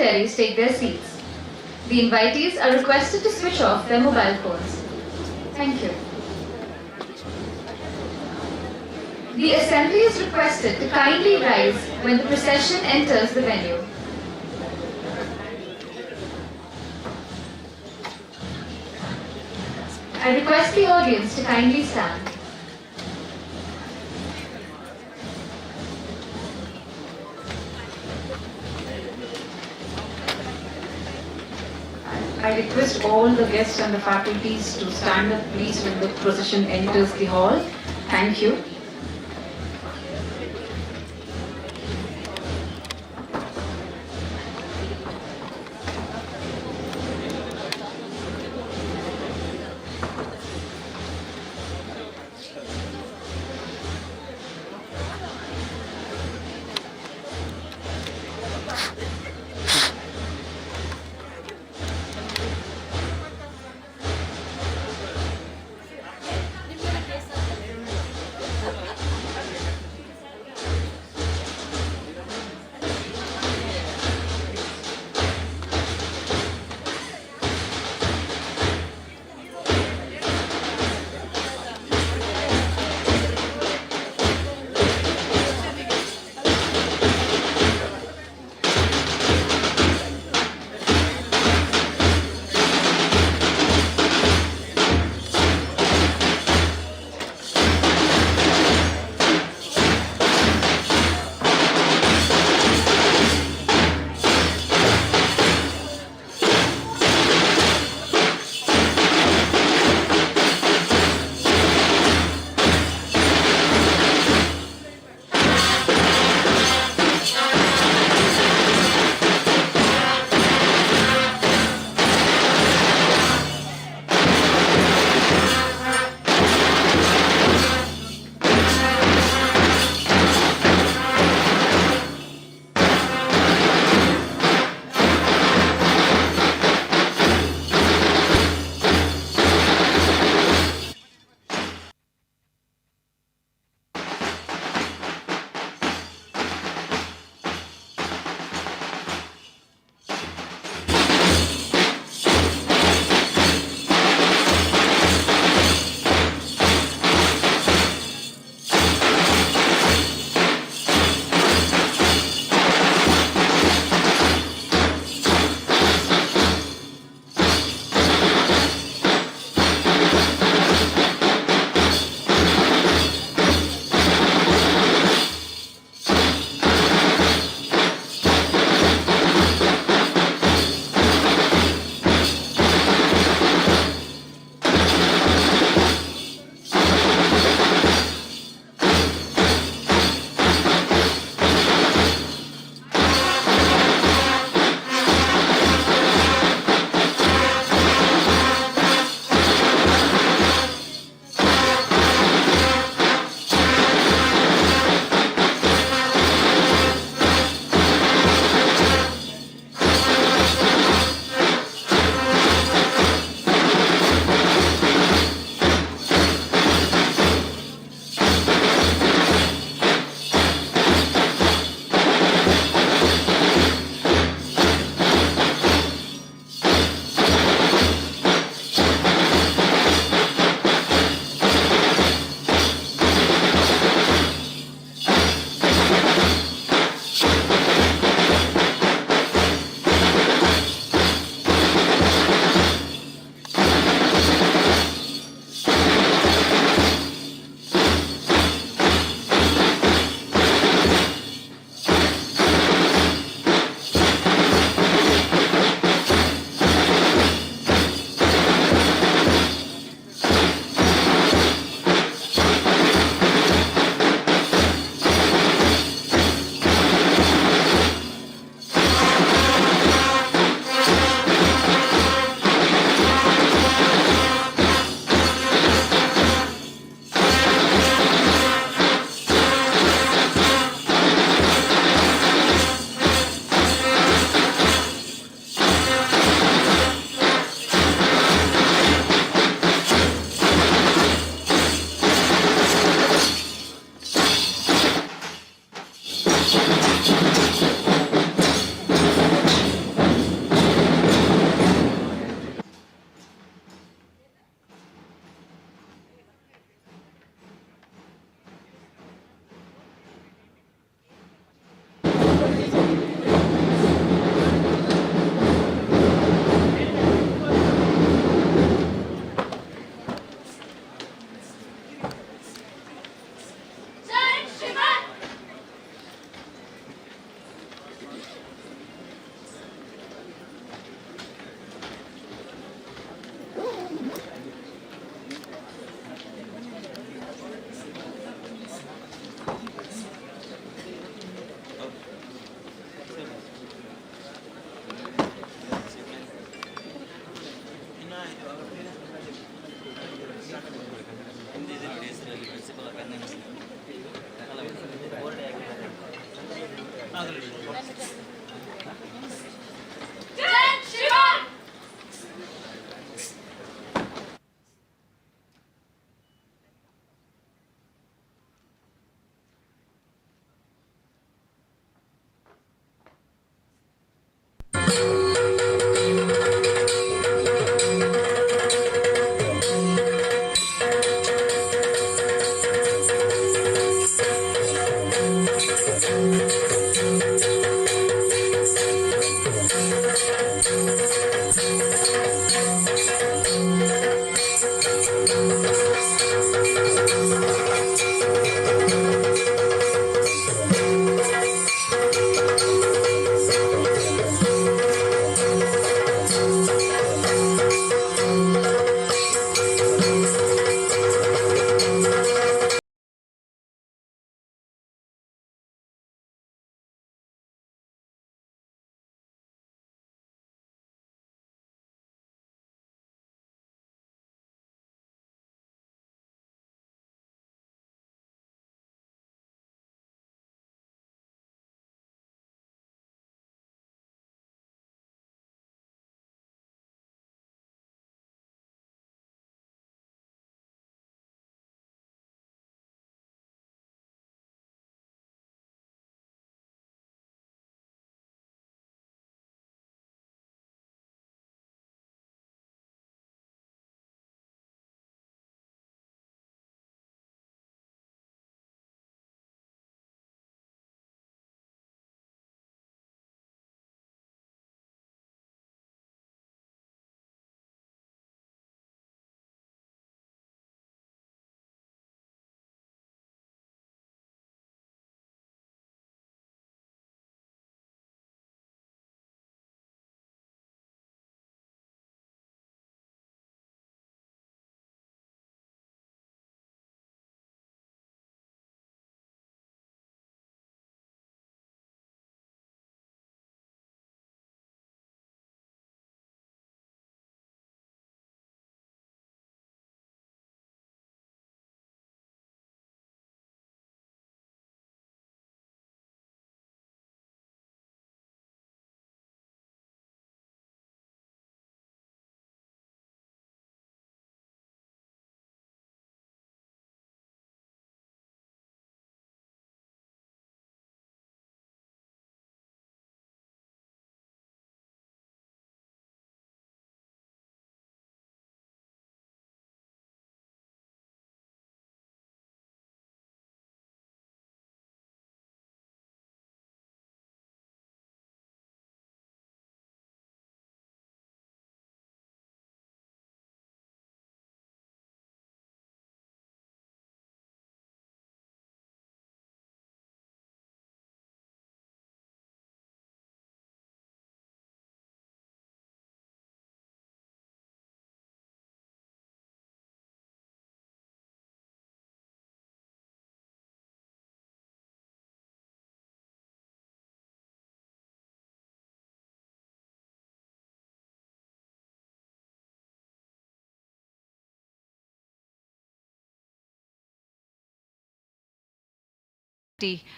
dignitaries take their seats. The invitees are requested to switch off their mobile phones. Thank you. The assembly is requested to kindly rise when the procession enters the venue. I request the audience to kindly stand. I request all the guests and the faculties to stand up please when the procession enters the hall. Thank you.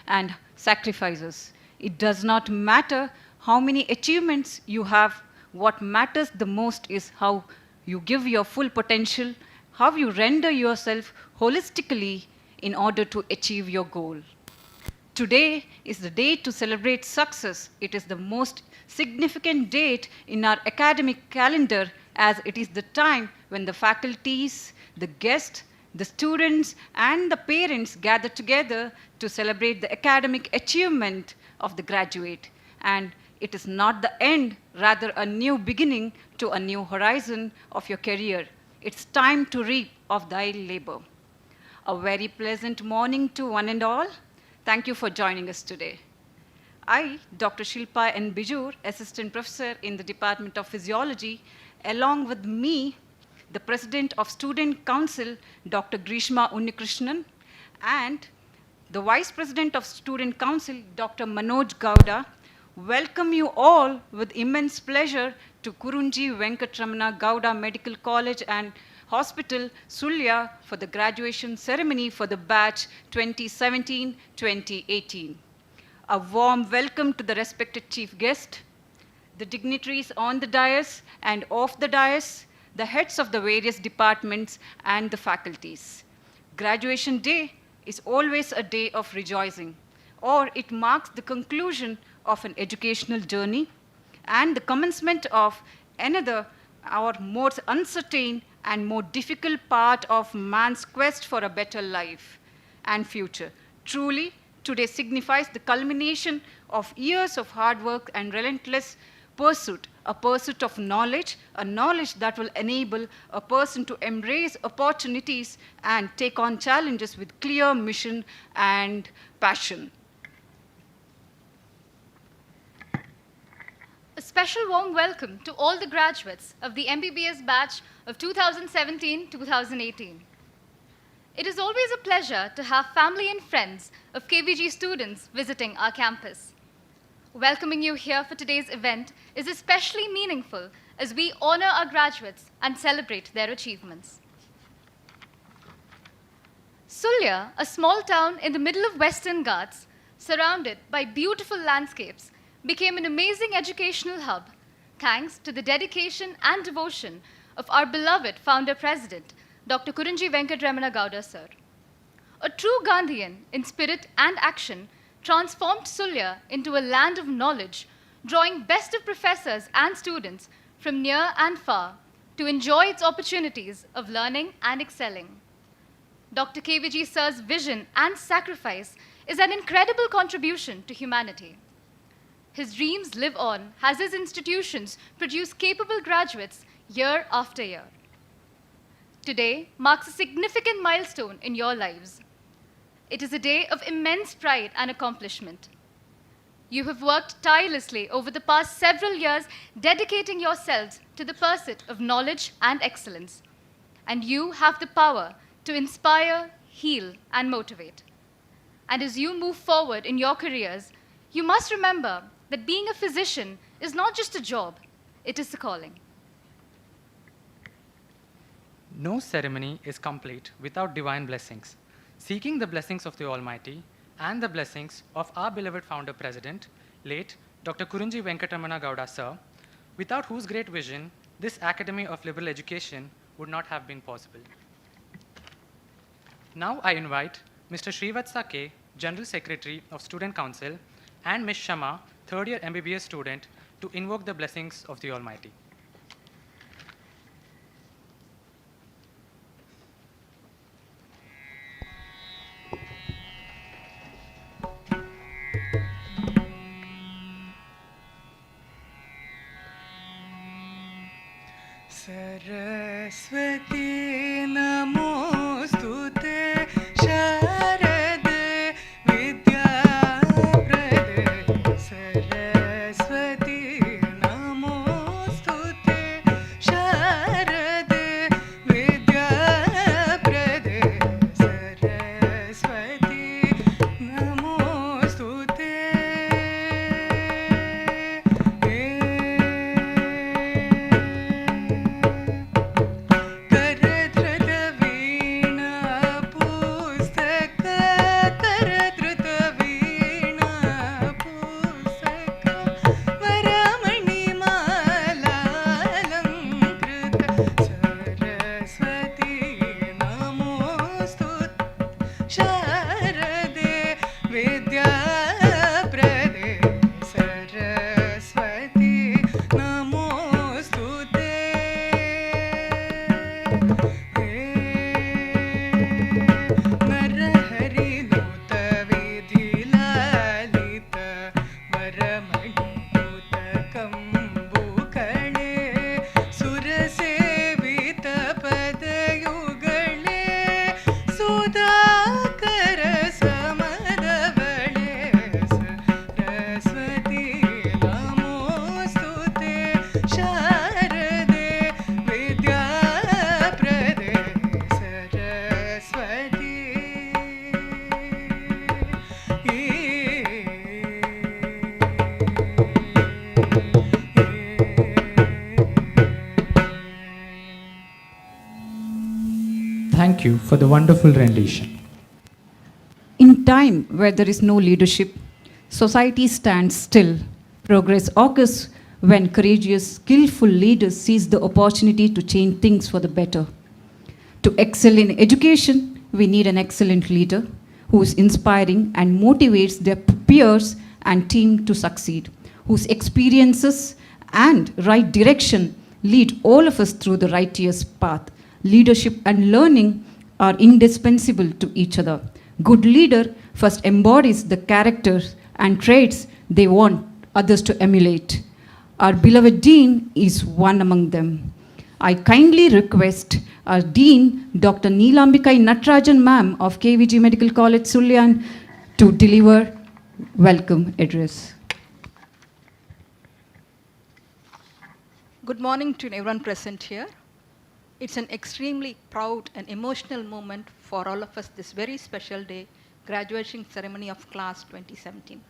and sacrifices. It does not matter how many achievements you have. What matters the most is how you give your full potential, how you render yourself holistically in order to achieve your goal. Today is the day to celebrate success. It is the most significant date in our academic calendar as it is the time when the faculties, the guests, the students, and the parents gather together to celebrate the academic achievement of the graduate. And it is not the end, rather a new beginning to a new horizon of your career. It's time to reap of thy labor. A very pleasant morning to one and all. Thank you for joining us today. I, Dr. Shilpa N. Bijur, Assistant Professor in the Department of Physiology, along with me, the President of Student Council, Dr. Grishma Unnikrishnan, and the Vice President of Student Council, Dr. Manoj Gowda, welcome you all with immense pleasure to Kurunji Venkatramana Gowda Medical College and Hospital, Sullia, for the graduation ceremony for the batch 2017-2018. A warm welcome to the respected chief guest, the dignitaries on the dais and off the dais, the heads of the various departments and the faculties. Graduation day is always a day of rejoicing, or it marks the conclusion of an educational journey and the commencement of another, our more uncertain and more difficult part of man's quest for a better life and future. Truly, today signifies the culmination of years of hard work and relentless pursuit, a pursuit of knowledge, a knowledge that will enable a person to embrace opportunities and take on challenges with clear mission and passion. A special warm welcome to all the graduates of the MBBS batch of 2017-2018. It is always a pleasure to have family and friends of KVG students visiting our campus. Welcoming you here for today's event is especially meaningful as we honor our graduates and celebrate their achievements. Sullia, a small town in the middle of Western Ghats, surrounded by beautiful landscapes, became an amazing educational hub thanks to the dedication and devotion of our beloved founder-president, Dr. Kurunji Venkatramana Gowda sir. A true Gandhian in spirit and action transformed Sullia into a land of knowledge, drawing best of professors and students from near and far to enjoy its opportunities of learning and excelling. Dr. KVG sir's vision and sacrifice is an incredible contribution to humanity. His dreams live on as his institutions produce capable graduates year after year. Today marks a significant milestone in your lives. It is a day of immense pride and accomplishment. You have worked tirelessly over the past several years, dedicating yourselves to the pursuit of knowledge and excellence. And you have the power to inspire, heal, and motivate. And as you move forward in your careers, you must remember that being a physician is not just a job, it is a calling. No ceremony is complete without divine blessings. Seeking the blessings of the Almighty and the blessings of our beloved founder president, late Dr. Kurunji Venkatramana Gowda sir, without whose great vision this Academy of Liberal Education would not have been possible. Now I invite Mr. Srivatsa K, General Secretary of Student Council, and Ms. Shama, third-year MBBS student, to invoke the blessings of the Almighty. Saraswati namostute Sharade Vidyaprade Saraswati namostute Sharade Vidyaprade Saraswati namostute Thank you for the wonderful rendition. In time where there is no leadership, Society stands still. Progress occurs when courageous, skillful leaders seize the opportunity to change things for the better. To excel in education, we need an excellent leader who is inspiring and motivates their peers and team to succeed, whose experiences and right direction lead all of us through the righteous path. Leadership and learning are indispensable to each other. Good leader first embodies the characters and traits they want others to emulate. Our beloved Dean is one among them. I kindly request our Dean, Dr. Neelambikai Natrajan Ma'am of KVG Medical College, Sullia, to deliver welcome address. Good morning to everyone present here. It's an extremely proud and emotional moment for all of us this very special day, graduation ceremony of class 2017.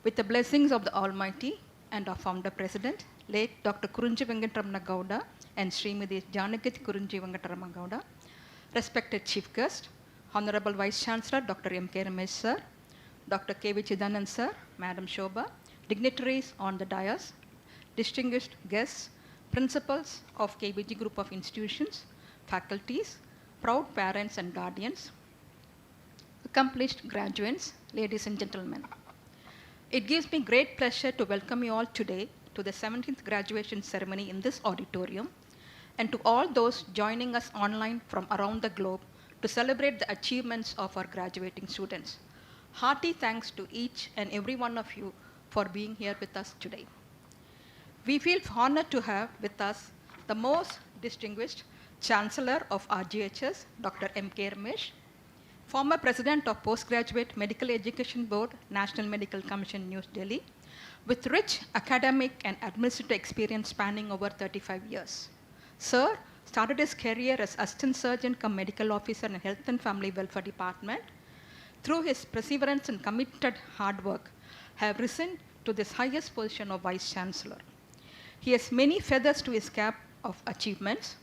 With the blessings of the Almighty and our founder president, late Dr. Kurunji Venkatamana Gowda and Srimati Janakith Kurunji Venkatamana Gowda, respected chief guest, Honorable Vice Chancellor Dr. M.K. Ramesh sir, Dr. K.V. Chidanand sir, Madam Shobha, dignitaries on the dais, distinguished guests, principals of KVG Group of Institutions, faculties, proud parents and guardians, accomplished graduates, ladies and gentlemen. It gives me great pleasure to welcome you all today to the 17th graduation ceremony in this auditorium, and to all those joining us online from around the globe to celebrate the achievements of our graduating students. Hearty thanks to each and every one of you for being here with us today. We feel honored to have with us the most distinguished Chancellor of RGHS, Dr. M.K. Ramesh, former President of Postgraduate Medical Education Board, National Medical Commission, New Delhi, with rich academic and administrative experience spanning over 35 years. Sir started his career as Assistant Surgeon cum Medical Officer in Health and Family Welfare Department. Through his perseverance and committed hard work, have risen to this highest position of Vice Chancellor. He has many feathers to his cap of achievements.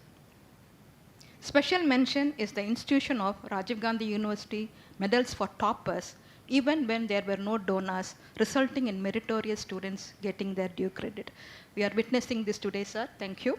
Special mention is the institution of Rajiv Gandhi University medals for toppers, even when there were no donors, resulting in meritorious students getting their due credit. We are witnessing this today, sir. Thank you.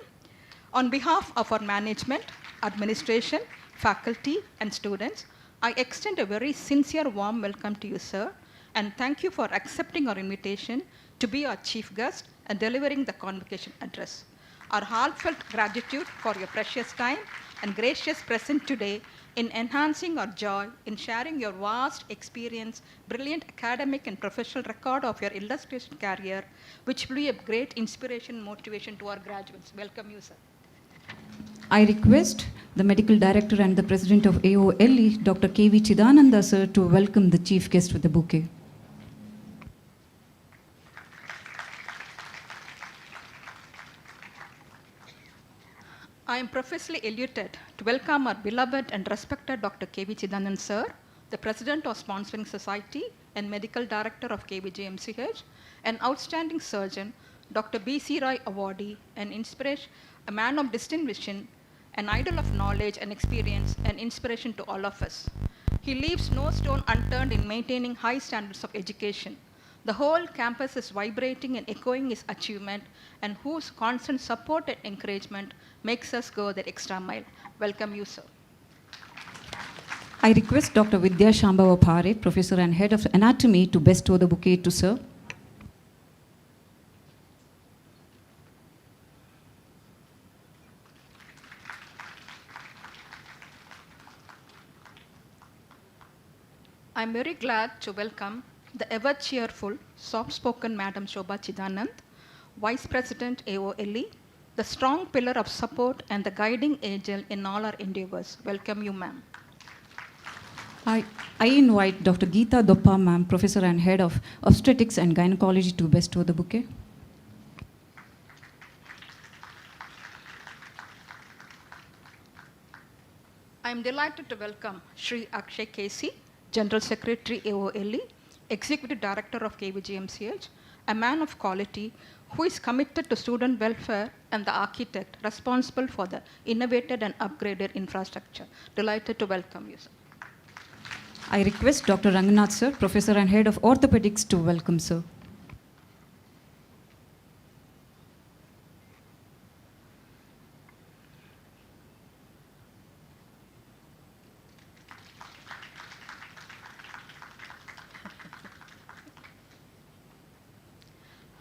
On behalf of our management, administration, faculty, and students, I extend a very sincere warm welcome to you, sir, and thank you for accepting our invitation to be our chief guest and delivering the convocation address. Our heartfelt gratitude for your precious time and gracious presence today in enhancing our joy in sharing your vast experience, brilliant academic and professional record of your illustrious career, which will be a great inspiration and motivation to our graduates. Welcome you, sir. I request the Medical Director and the President of AOLE, Dr. K.V. Chidananda sir, to welcome the chief guest with the bouquet. I am profusely elated to welcome our beloved and respected Dr. K.V. Chidanand sir, the President of Sponsoring Society and Medical Director of KVG MCH, an outstanding surgeon, Dr. B.C. Roy awardee, an inspiration, a man of distinction, an idol of knowledge and experience, an inspiration to all of us. He leaves no stone unturned in maintaining high standards of education. The whole campus is vibrating and echoing his achievement, and whose constant support and encouragement makes us go that extra mile. Welcome you, sir. I request Dr. Vidya Shambhava Phare, Professor and Head of Anatomy, to bestow the bouquet to sir. I'm very glad to welcome the ever cheerful, soft-spoken Madam Shobha Chidanand, Vice President AOLE, the strong pillar of support and the guiding angel in all our endeavors. Welcome you, ma'am. I invite Dr. Geeta Doppa, ma'am, Professor and Head of Obstetrics and Gynecology, to bestow the bouquet. I am delighted to welcome Shri Akshay Kesi, General Secretary AOLE, Executive Director of KVG MCH, a man of quality who is committed to student welfare and the architect responsible for the innovated and upgraded infrastructure. Delighted to welcome you, sir. I request Dr. Ranganath sir, Professor and Head of Orthopedics, to welcome sir.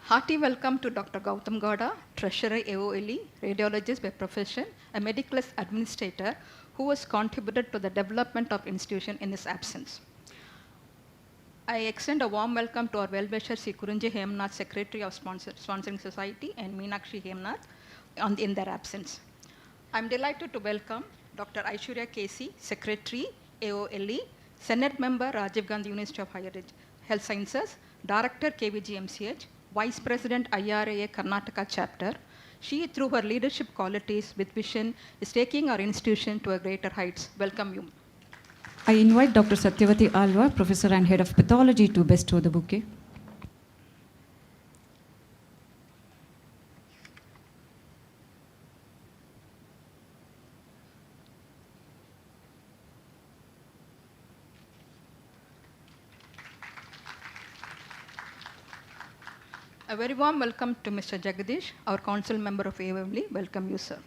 Hearty welcome to Dr. Gautam Gowda, Treasurer AOLE, Radiologist by profession, a medicalist administrator who has contributed to the development of institution in his absence. I extend a warm welcome to our well-wisher Sri Kurunji Hemnath, Secretary of Sponsoring Society, and Meenakshi Hemnath in their absence. I'm delighted to welcome Dr. Aishwarya Casey, Secretary, AOLE, Senate Member, Rajiv Gandhi University of Higher Health Sciences, Director, KVG MCH, Vice President, IRA Karnataka Chapter. She, through her leadership qualities with vision, is taking our institution to a greater heights. Welcome you. I invite Dr. Satyavati Alva, Professor and Head of Pathology, to bestow the bouquet. A very warm welcome to Mr. Jagadish, our council member of AOLE. Welcome you, sir.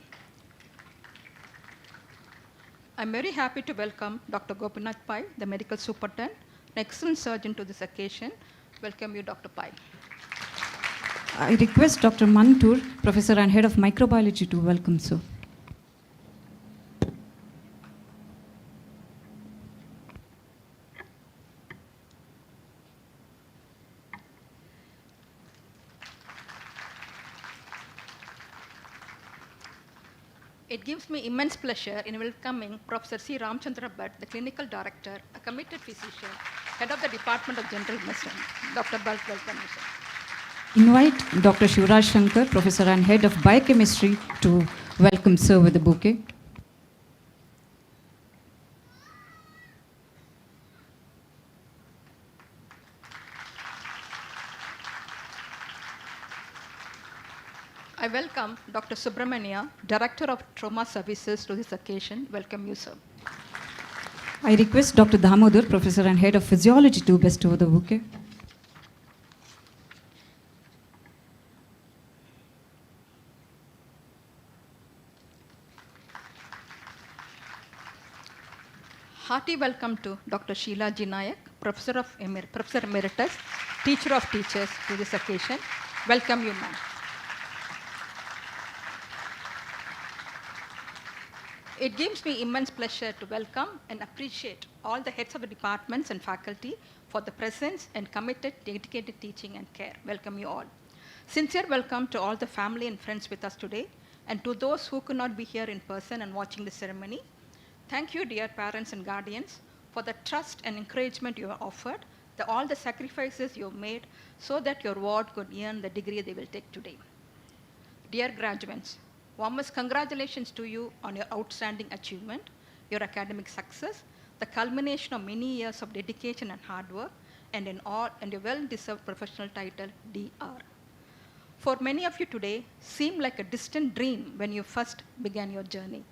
I'm very happy to welcome Dr. Gopinath Pai, the medical superintendent, an excellent surgeon to this occasion. Welcome you, Dr. Pai. I request Dr. Mantur, Professor and Head of Microbiology, to welcome sir. It gives me immense pleasure in welcoming Professor C. Ramchandra Bhatt, the Clinical Director, a committed physician, Head of the Department of General Medicine. Dr. Bhatt, welcome you, sir. Invite Dr. Shivraj Shankar, Professor and Head of Biochemistry, to welcome sir with the bouquet. I welcome Dr. Subramania, Director of Trauma Services, to this occasion. Welcome you, sir. I request Dr. Damodar, Professor and Head of Physiology, to bestow the bouquet. Hearty welcome to Dr. Sheila G. Nayak, Professor Emeritus, Teacher of Teachers, to this occasion. Welcome you, ma'am. It gives me immense pleasure to welcome and appreciate all the heads of the departments and faculty for the presence and committed, dedicated teaching and care. Welcome you all. Sincere welcome to all the family and friends with us today, and to those who could not be here in person and watching the ceremony. Thank you, dear parents and guardians, for the trust and encouragement you have offered, all the sacrifices you have made so that your ward could earn the degree they will take today. Dear graduates, warmest congratulations to you on your outstanding achievement, your academic success, the culmination of many years of dedication and hard work, and your well-deserved professional title, DR. For many of you today, seemed like a distant dream when you first began your journey.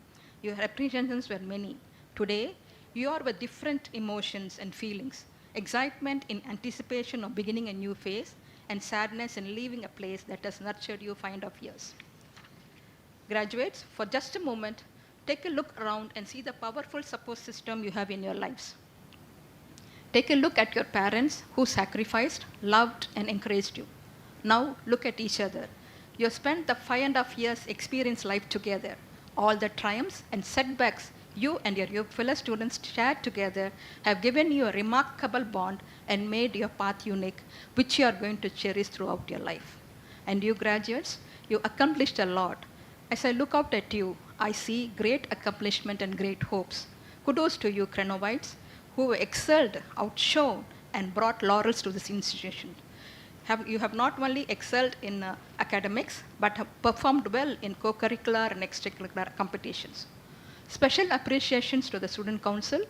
Your apprehensions were many. Today, you are with different emotions and feelings, excitement in anticipation of beginning a new phase, and sadness in leaving a place that has nurtured you for end of years. Graduates, for just a moment, take a look around and see the powerful support system you have in your lives. Take a look at your parents who sacrificed, loved, and encouraged you. Now look at each other. You have spent the 5.5 years experience life together. All the triumphs and setbacks you and your fellow students shared together have given you a remarkable bond and made your path unique, which you are going to cherish throughout your life. And you graduates, you accomplished a lot. As I look out at you, I see great accomplishment and great hopes. Kudos to you, Crenovites, who excelled, outshone, and brought laurels to this institution. You have not only excelled in academics, but have performed well in co-curricular and extracurricular competitions. Special appreciations to the Student Council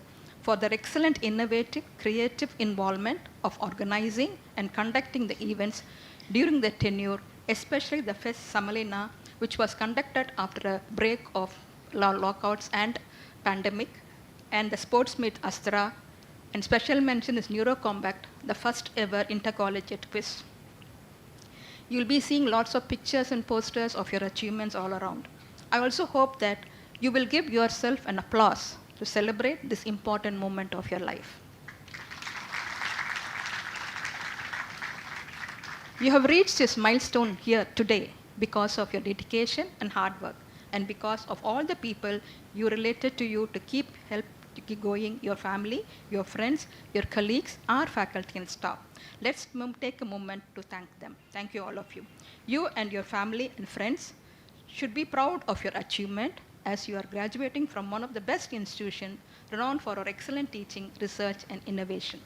for their excellent innovative, creative involvement of organizing and conducting the events during their tenure, especially the Fest Samalina, which was conducted after a break of lockouts and pandemic, and the sports meet Astra, And special mention is Neurocombat, the first ever intercollegiate quiz. You'll be seeing lots of pictures and posters of your achievements all around. I also hope that you will give yourself an applause to celebrate this important moment of your life. You have reached this milestone here today because of your dedication and hard work, and because of all the people you related to you to help to keep going, your family, your friends, your colleagues, our faculty and staff. Let's take a moment to thank them. Thank you, all of you. You and your family and friends should be proud of your achievement as you are graduating from one of the best institutions renowned for our excellent teaching, research, and innovation.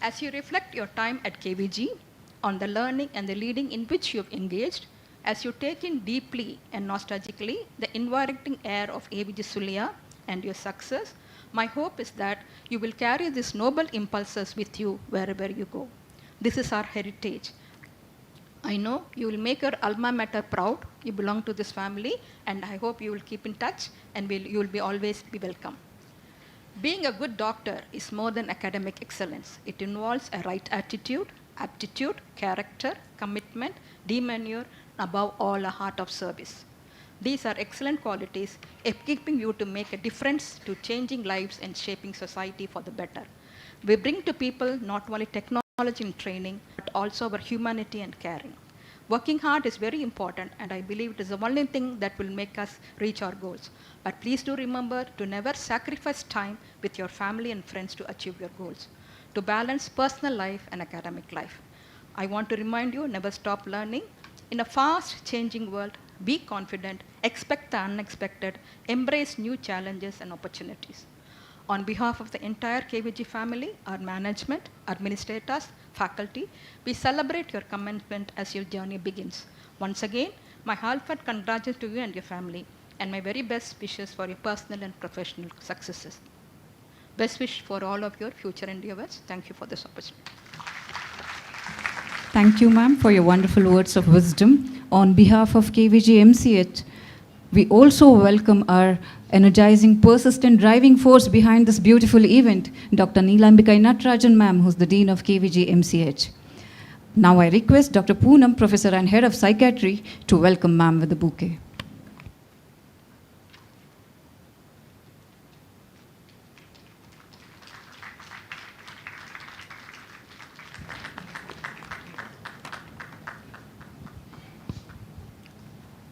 As you reflect your time at KVG on the learning and the leading in which you have engaged, as you take in deeply and nostalgically the invigorating air of AVG Sullia and your success, my hope is that you will carry these noble impulses with you wherever you go. This is our heritage. I know you will make your alma mater proud. You belong to this family, and I hope you will keep in touch and you will always be welcome. Being a good doctor is more than academic excellence. It involves a right attitude, aptitude, character, commitment, demeanor, and above all, a heart of service. These are excellent qualities equipping you to make a difference to changing lives and shaping society for the better. We bring to people not only technology and training, but also our humanity and caring. Working hard is very important, and I believe it is the only thing that will make us reach our goals. But please do remember to never sacrifice time with your family and friends to achieve your goals, to balance personal life and academic life. I want to remind you, never stop learning. In a fast changing world, be confident, expect the unexpected, embrace new challenges and opportunities. On behalf of the entire KVG family, our management, administrators, faculty, we celebrate your commitment as your journey begins. Once again, my heartfelt congratulations to you and your family, and my very best wishes for your personal and professional successes. Best wish for all of your future endeavors. Thank you for this opportunity. Thank you, ma'am, for your wonderful words of wisdom. On behalf of KVG MCH, we also welcome our energizing, persistent driving force behind this beautiful event, Dr. Neelambika Natrajan, ma'am, who's the Dean of KVG MCH. Now I request Dr. Poonam, Professor and Head of Psychiatry, to welcome ma'am with the bouquet.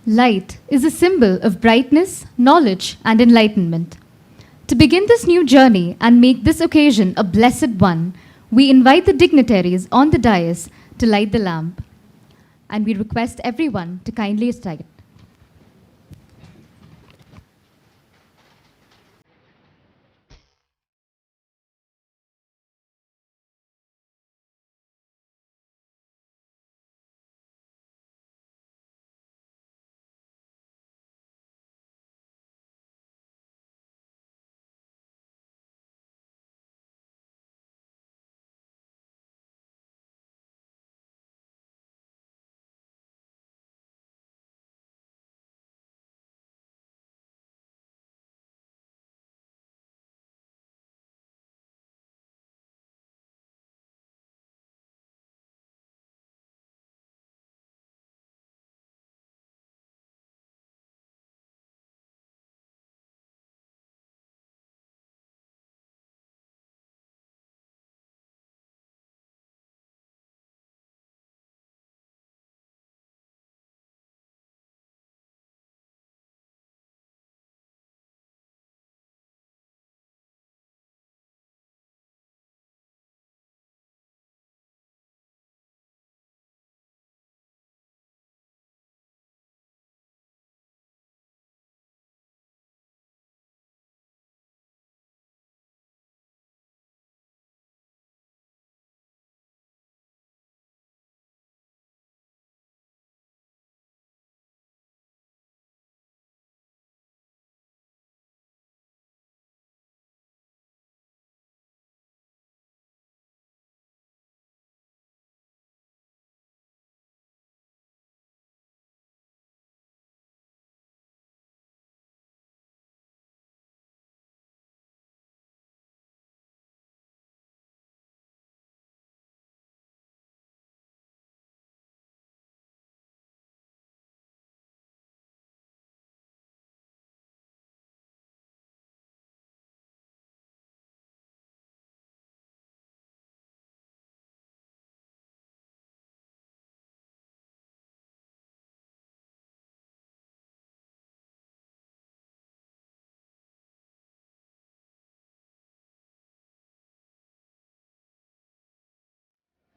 Light is a symbol of brightness, knowledge, and enlightenment. To begin this new journey and make this occasion a blessed one, we invite the dignitaries on the dais to light the lamp. And we request everyone to kindly strike it.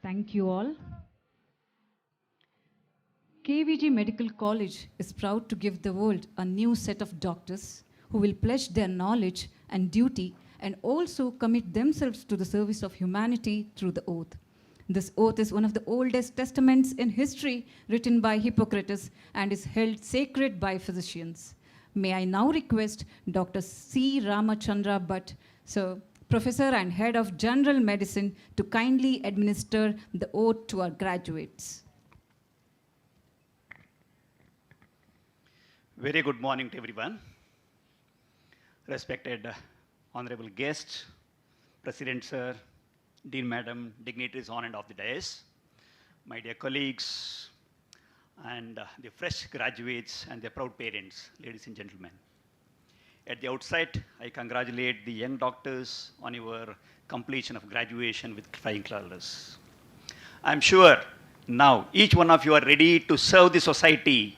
Thank you all. KVG Medical College is proud to give the world a new set of doctors who will pledge their knowledge and duty and also commit themselves to the service of humanity through the oath. This oath is one of the oldest testaments in history written by Hippocrates and is held sacred by physicians. May I now request Dr. C. Ramachandra Bhatt, Sir, Professor and Head of General Medicine, to kindly administer the oath to our graduates. Very good morning to everyone. Respected honorable guests, President Sir, Dean Madam, dignitaries on and off the dais, my dear colleagues, and the fresh graduates and their proud parents, ladies and gentlemen. At the outset, I congratulate the young doctors on your completion of graduation with flying colors. I'm sure now each one of you are ready to serve the society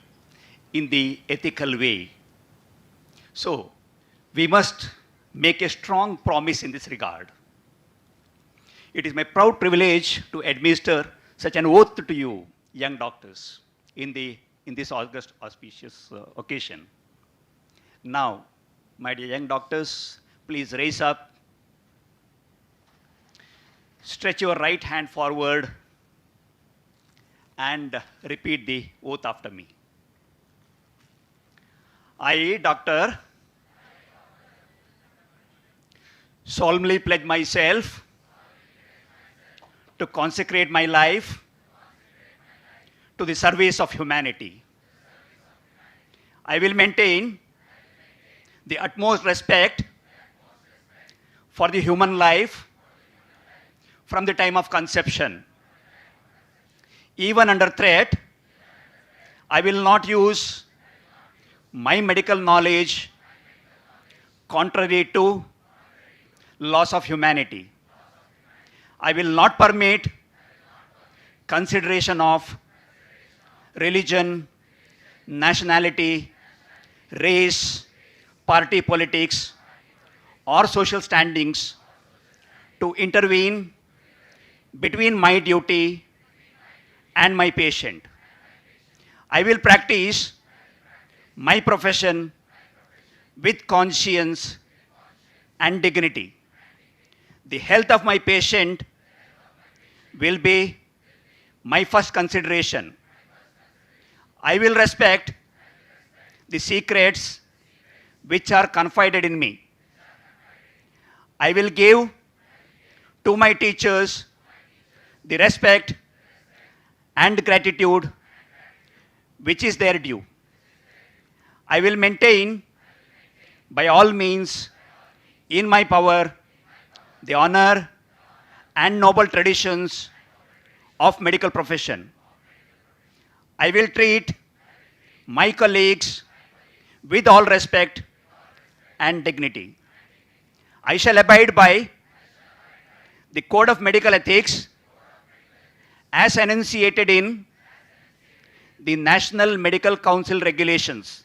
in the ethical way. So, we must make a strong promise in this regard. It is my proud privilege to administer such an oath to you, young doctors, in this August auspicious occasion. Now, my dear young doctors, please raise up, stretch your right hand forward, and repeat the oath after me. I, Doctor, solemnly pledge myself to consecrate my life to the service of humanity. I will maintain the utmost respect for the human life from the time of conception. Even under threat, I will not use my medical knowledge contrary to laws of humanity. I will not permit consideration of religion, nationality, race, party politics, or social standings to intervene between my duty and my patient. I will practice my profession with conscience and dignity. The health of my patient will be my first consideration. I will respect the secrets which are confided in me. I will give to my teachers the respect and gratitude which is their due. I will maintain by all means in my power the honor and noble traditions of medical profession. I will treat my colleagues with all respect and dignity. I shall abide by the Code of Medical Ethics as enunciated in the National Medical Council regulations.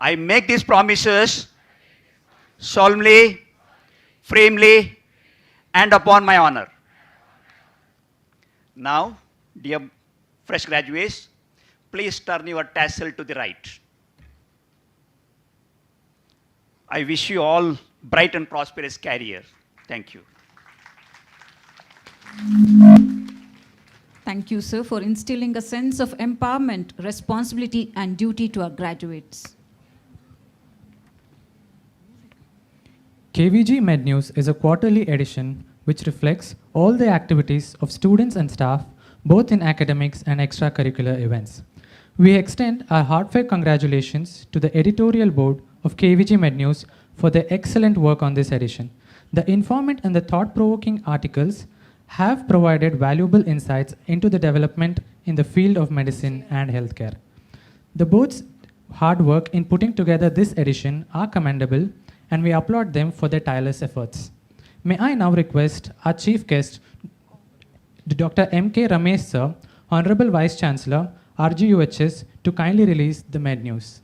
I make these promises solemnly, firmly, and upon my honor. Now, dear fresh graduates, please turn your tassel to the right. I wish you all bright and prosperous career. Thank you. Thank you, sir, for instilling a sense of empowerment, responsibility, and duty to our graduates. KVG Med News is a quarterly edition which reflects all the activities of students and staff, both in academics and extracurricular events. We extend our heartfelt congratulations to the editorial board of KVG Med News for their excellent work on this edition. The informative and the thought-provoking articles have provided valuable insights into the development in the field of medicine and healthcare. The board's hard work in putting together this edition are commendable, and we applaud them for their tireless efforts. May I now request our chief guest, Dr. M.K. Ramesh Sir, Honorable Vice Chancellor, RGUHS, to kindly release the Med News.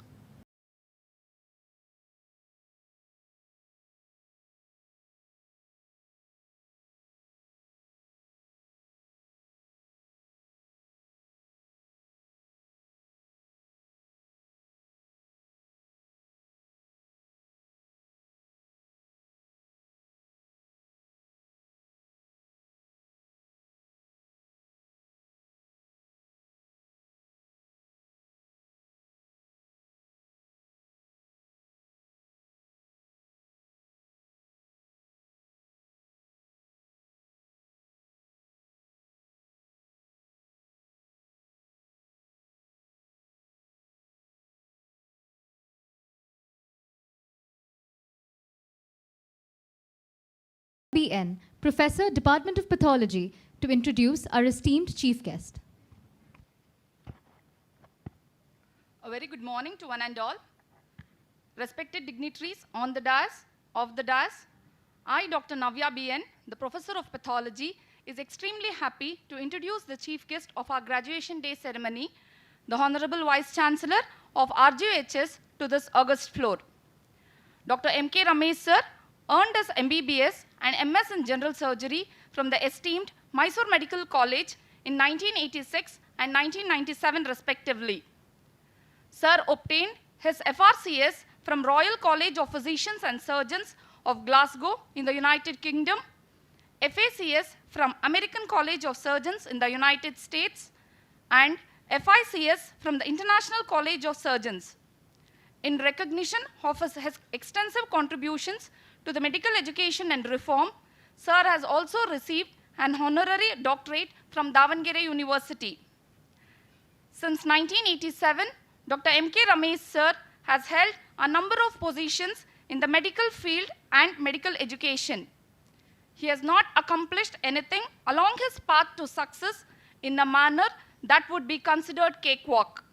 BN, Professor, Department of Pathology, to introduce our esteemed chief guest. A very good morning to one and all. Respected dignitaries on the dais, off the dais, I, Dr. Navya BN, the Professor of Pathology, is extremely happy to introduce the chief guest of our graduation day ceremony, the Honorable Vice Chancellor of RGHS, to this august floor. Dr. M.K. Ramesh sir earned his MBBS and MS in General Surgery from the esteemed Mysore Medical College in 1986 and 1997 respectively. Sir obtained his FRCS from Royal College of Physicians and Surgeons of Glasgow in the United Kingdom, FACS from American College of Surgeons in the United States, and FICS from the International College of Surgeons. In recognition of his extensive contributions to the medical education and reform, Sir has also received an honorary doctorate from Davangere University. Since 1987, Dr. M.K. Ramesh sir has held a number of positions in the medical field and medical education. He has not accomplished anything along his path to success in a manner that would be considered cakewalk.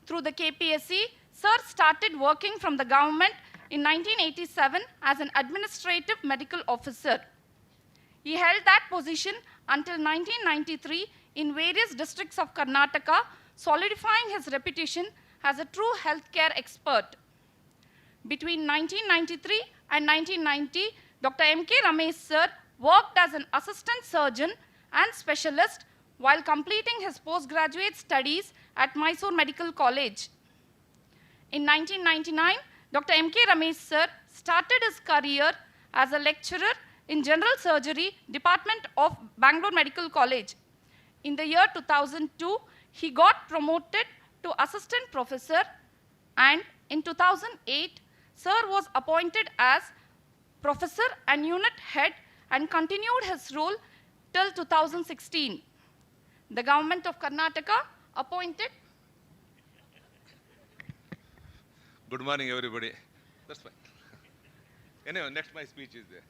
Through the KPSC, Sir started working from the government in 1987 as an administrative medical officer. He held that position until 1993 in various districts of Karnataka, solidifying his reputation as a true healthcare expert. Between 1993 and 1990, Dr. M.K. Ramesh sir worked as an assistant surgeon and specialist while completing his postgraduate studies at Mysore Medical College. In 1999, Dr. M.K. Ramesh sir started his career as a lecturer in General Surgery Department of Bangalore Medical College. In the year 2002, he got promoted to assistant professor, and in 2008, Sir was appointed as professor and unit head and continued his role till 2016. The government of Karnataka appointed. Good morning, everybody. That's fine. Anyway, next my speech is there.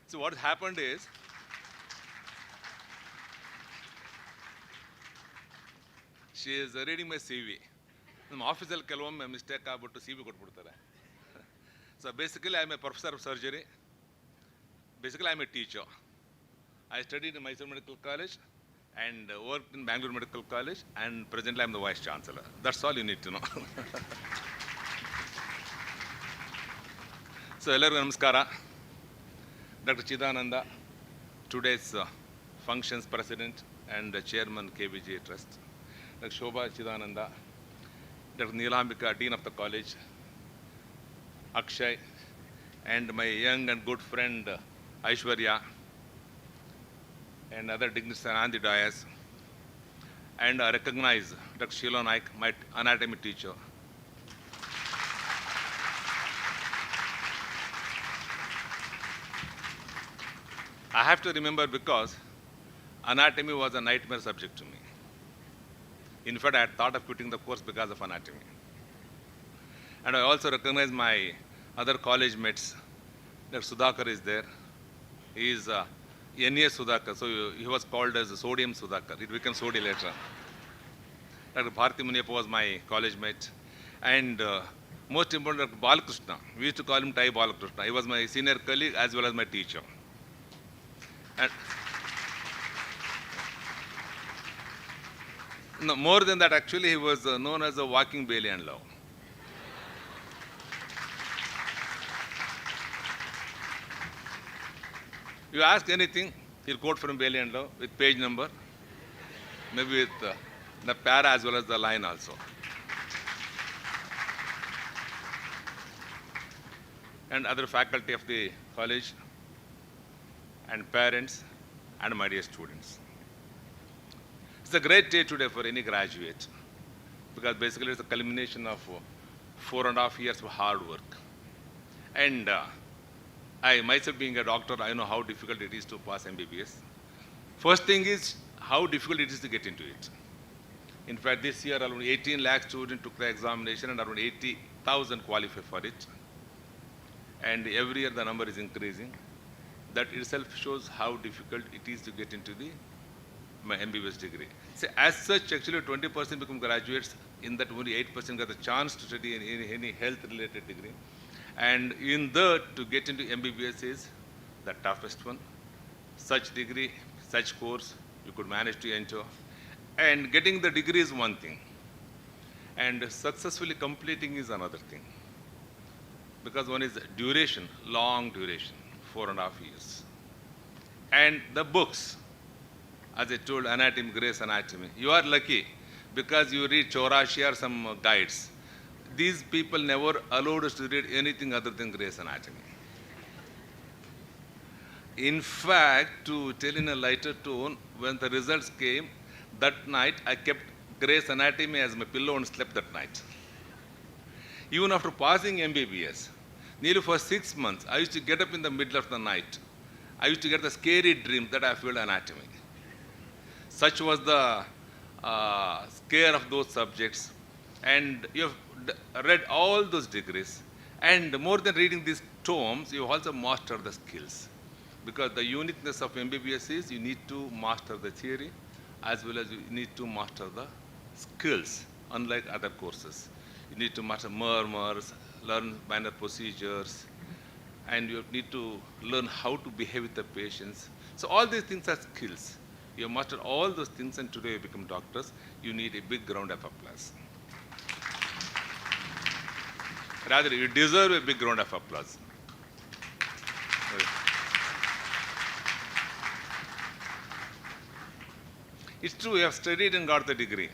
So what happened is, she is reading my CV. ನಮ್ಮ ಆಫೀಸಲ್ಲಿ ಕೆಲವೊಮ್ಮೆ mistake ಆಗ್ಬಿಟ್ಟು CV ಕೊಟ್ಬಿಡ್ತಾರೆ. So basically, I am a professor of surgery. Basically, I am a teacher. I studied in Mysore Medical College and worked in Bangalore Medical College, and presently I am the Vice Chancellor. That's all you need to know. So, ಎಲ್ಲರಿಗೂ ನಮಸ್ಕಾರ. Dr. Chidananda, today's functions president and chairman KVG Trust. Dr. Shobha Chidananda, Dr. Neelambika, Dean of the college, Akshay, and my young and good friend Aishwarya, and other dignitaries on the dais. And I recognize Dr. Sheila Naik, my anatomy teacher. I have to remember because anatomy was a nightmare subject to me. In fact, I had thought of quitting the course because of anatomy. And I also recognize my other college mates. Dr. Sudhakar is there. He is NA Sudhakar, so he was called as Sodium Sudhakar. It became Sodi later. Dr. Bharti Muniyappa was my college mate. And most important, Dr. Balakrishna. We used to call him Tai Balakrishna. He was my senior colleague as well as my teacher. And no, more than that, actually, he was known as a walking Bailey and Love. You ask anything, he'll quote from Bailey and Love with page number, maybe with the para as well as the line also. And other faculty of the college, and parents, and my dear students. It's a great day today for any graduate, because basically it's a culmination of 4.5 years of hard work. And I myself being a doctor, I know how difficult it is to pass MBBS. First thing is how difficult it is to get into it. In fact, this year around 18 lakh students took the examination and around 80,000 qualified for it. and every year the number is increasing. That itself shows how difficult it is to get into the MBBS degree. So as such, actually 20% become graduates. In that, only 8% got the chance to study in any health-related degree. And in that, to get into MBBS is the toughest one. Such degree, such course, you could manage to enter. And getting the degree is one thing. And successfully completing is another thing. Because one is duration, long duration, 4.5 years. And the books, as I told, anatomy, Gray's Anatomy, you are lucky because you read Chorashi or some guides. These people never allowed us to read anything other than Gray's Anatomy. In fact, to tell in a lighter tone, when the results came, that night I kept Gray's Anatomy as my pillow and slept that night. Even after passing MBBS, nearly for 6 months, I used to get up in the middle of the night. I used to get the scary dream that I failed anatomy. Such was the scare of those subjects. And you have read all those degrees. And more than reading these tomes, you also master the skills. Because the uniqueness of MBBS is you need to master the theory as well as you need to master the skills, unlike other courses. You need to master murmurs, learn minor procedures, and you need to learn how to behave with the patients. So all these things are skills. You have mastered all those things and today you become doctors. You need a big round of applause. Rather, you deserve a big round of applause. It's true, you have studied and got the degree.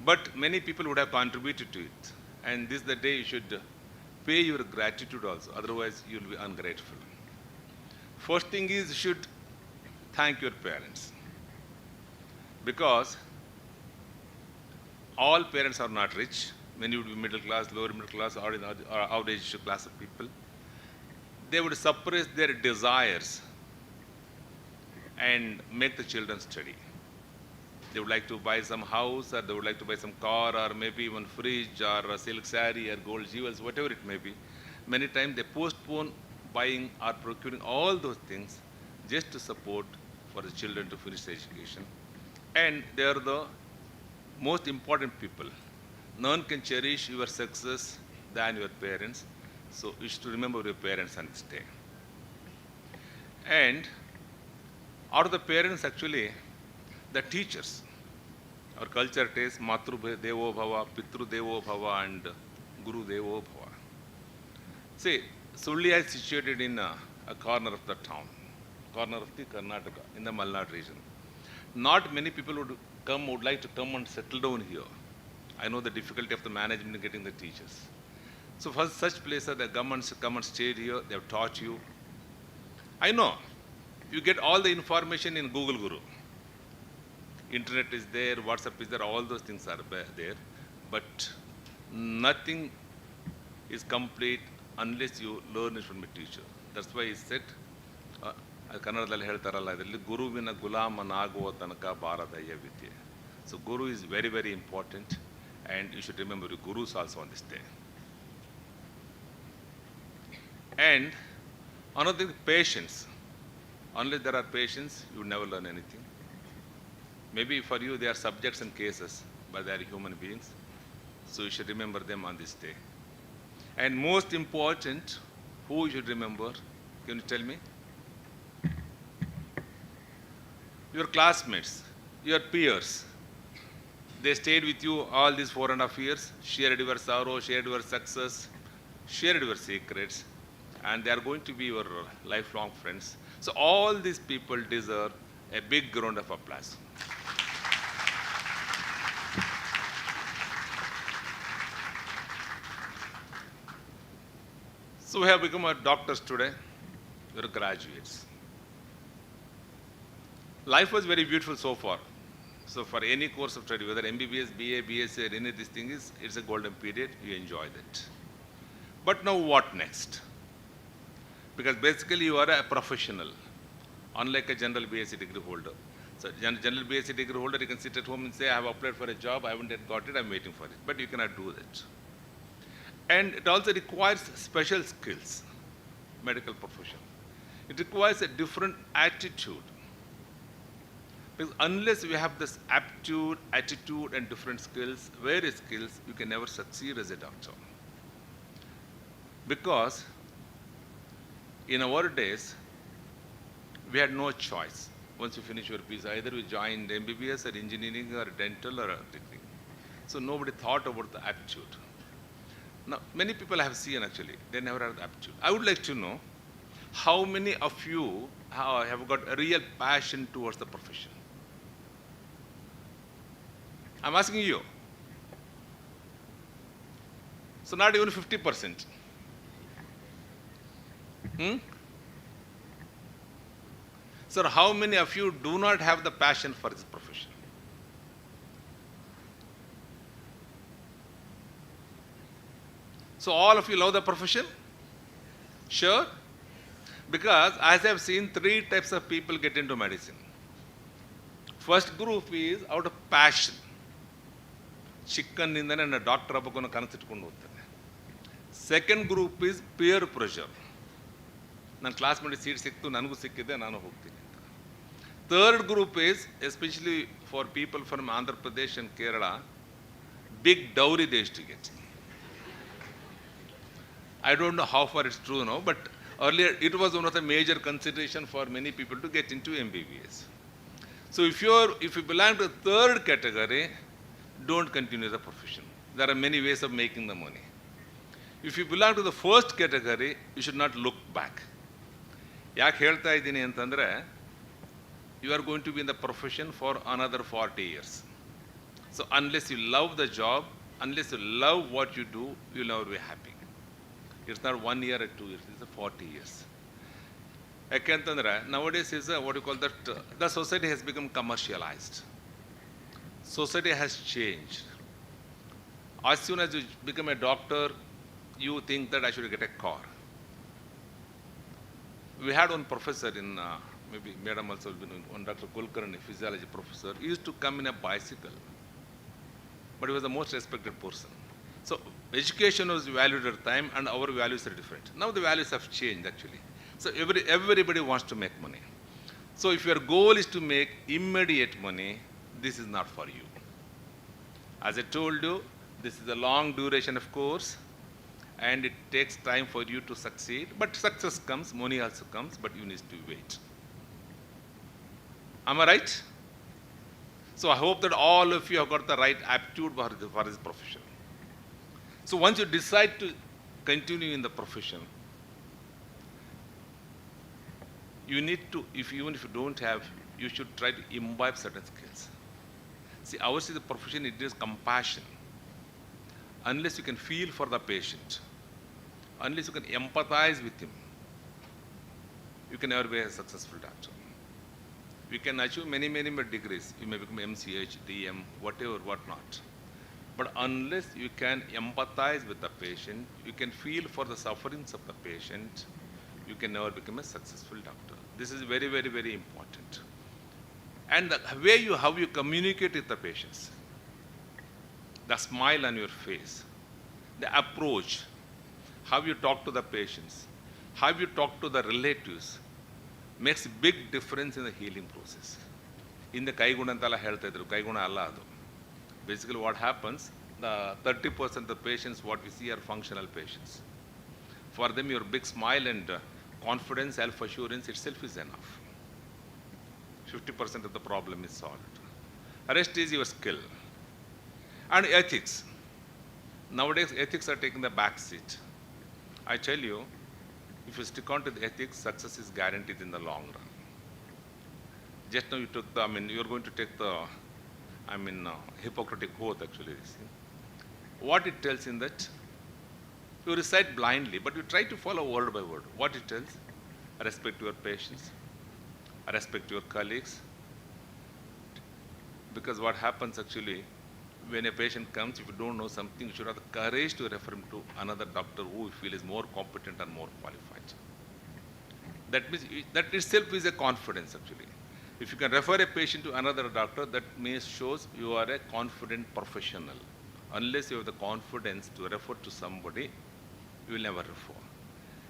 But many people would have contributed to it. And this is the day you should pay your gratitude also. Otherwise, you'll be ungrateful. First thing is you should thank your parents. Because all parents are not rich. Many would be middle class, lower middle class, or average class of people. They would suppress their desires and make the children study. They would like to buy some house, or they would like to buy some car, or maybe even fridge, or a silk saree, or gold jewels, whatever it may be. Many times they postpone buying or procuring all those things just to support for the children to finish the education. And they are the most important people. None can cherish your success than your parents. So you should remember your parents on this day. And out of the parents, actually, the teachers. Our culture says Matru Devo Bhava, Pitru Devo Bhava, and Guru Devo Bhava. See, Sullia is situated in a corner of the town, corner of the Karnataka, in the Malnad region. Not many people would like to come and settle down here. I know the difficulty of the management in getting the teachers. So for such places, the governments come and stay here, they have taught you. I know, you get all the information in Google Guru. Internet is there, WhatsApp is there, all those things are there. But nothing is complete unless you learn it from a teacher. That's why he said, ಕನ್ನಡದಲ್ಲಿ ಹೇಳ್ತಾರಲ್ಲ ಇದರಲ್ಲಿ ಗುರುವಿನ ಗುಲಾಮನಾಗುವ ತನಕ ಬಾರದಯ್ಯ ವಿದ್ಯೆ. So Guru is very, very important, and you should remember your Gurus also on this day. And another thing, patience. Unless there are patience, you will never learn anything. Maybe for you they are subjects and cases, but they are human beings. So you should remember them on this day. And most important, who you should remember? Can you tell me? Your classmates, your peers. They stayed with you all these 4.5 years, shared your sorrow, shared your success, shared your secrets, and they are going to be your lifelong friends. So all these people deserve a big round of applause. So we have become our doctors today. We are graduates. Life was very beautiful so far. So for any course of study, whether MBBS, BA, BSc, or any of these things, it's a golden period. You enjoy that. But now what next? Because basically you are a professional, unlike a general BSc degree holder. So general BSc degree holder, you can sit at home and say, I have applied for a job, I haven't yet got it, I'm waiting for it. But you cannot do that. And it also requires special skills. medical profession. It requires a different attitude. Because unless we have this aptitude, attitude, and different skills, various skills, you can never succeed as a doctor. Because in our days, we had no choice. Once you finish your piece, either we joined MBBS or engineering or dental or a degree. So nobody thought about the aptitude. Now, many people have seen actually, they never had the aptitude. I would like to know how many of you have got a real passion towards the profession? I'm asking you. So not even 50%. Sir, how many of you do not have the passion for this profession? So all of you love the profession? Sure? Because as I've seen, 3 types of people get into medicine. First group is out of passion. ಚಿಕ್ಕಂದಿಂದನೇ ನಾನು doctor ಹಬ್ಬಕ್ಕೂ ಕನಸಿಟ್ಕೊಂಡು ಹೋಗ್ತೇನೆ. Second group is peer pressure. ನನ್ನ classmate seat ಸಿಕ್ತು, ನನಗೂ ಸಿಕ್ಕಿದೆ, ನಾನು ಹೋಗ್ತೀನಿ ಅಂತ. Third group is especially for people from Andhra Pradesh and Kerala, big dowry they use to get. I don't know how far it's true now, but earlier it was one of the major consideration for many people to get into MBBS. So if you belong to the third category, don't continue the profession. There are many ways of making the money. If you belong to the first category, you should not look back. ಯಾಕೆ ಹೇಳ್ತಾ ಇದ್ದೀನಿ ಅಂತಂದರೆ, you are going to be in the profession for another 40 years. So unless you love the job, unless you love what you do, you will never be happy. It's not 1 year or 2 years, it's 40 years. ಯಾಕೆಂತಂದರೆ nowadays is what you call that, the society has become commercialized. Society has changed. As soon as you become a doctor, you think that I should get a car. We had one professor in, maybe Madam also will be known, one Dr. Kulkarni, physiology professor. He used to come in a bicycle, but he was the most respected person. So education was valued at the time, and our values are different. Now the values have changed actually. So everybody wants to make money. So if your goal is to make immediate money, this is not for you. As I told you, this is a long duration of course, and it takes time for you to succeed. But success comes, money also comes, but you need to wait. Am I right? So I hope that all of you have got the right aptitude for this profession. So once you decide to continue in the profession, you need to, even if you don't have, you should try to imbibe certain skills. See, ours is a profession, it is compassion. Unless you can feel for the patient, unless you can empathize with him, you can never be a successful doctor. You can achieve many degrees. You may become MCH, DM, whatever, whatnot. But unless you can empathize with the patient, you can feel for the sufferings of the patient, you can never become a successful doctor. This is very important. And how you communicate with the patients, the smile on your face, the approach, how you talk to the patients, how you talk to the relatives, makes a big difference in the healing process. In the kaiguna antala ಹೇಳ್ತಾ ಇದ್ರು, kaiguna ಅಲ್ಲ ಅದು. Basically what happens, the 30% of the patients what we see are functional patients. For them your big smile and confidence, self-assurance itself is enough. 50% of the problem is solved. Rest is your skill. And ethics. Nowadays ethics are taking the back seat. I tell you, if you stick on to the ethics, success is guaranteed in the long run. Just now you took the, you're going to take the, Hippocratic oath actually. What it tells in that, you recite blindly, but you try to follow word by word. What it tells, respect your patients, respect your colleagues. Because what happens actually, when a patient comes, if you don't know something, you should have the courage to refer him to another doctor who you feel is more competent and more qualified. That means, that itself is a confidence actually. If you can refer a patient to another doctor, that means shows you are a confident professional. Unless you have the confidence to refer to somebody, you will never refer.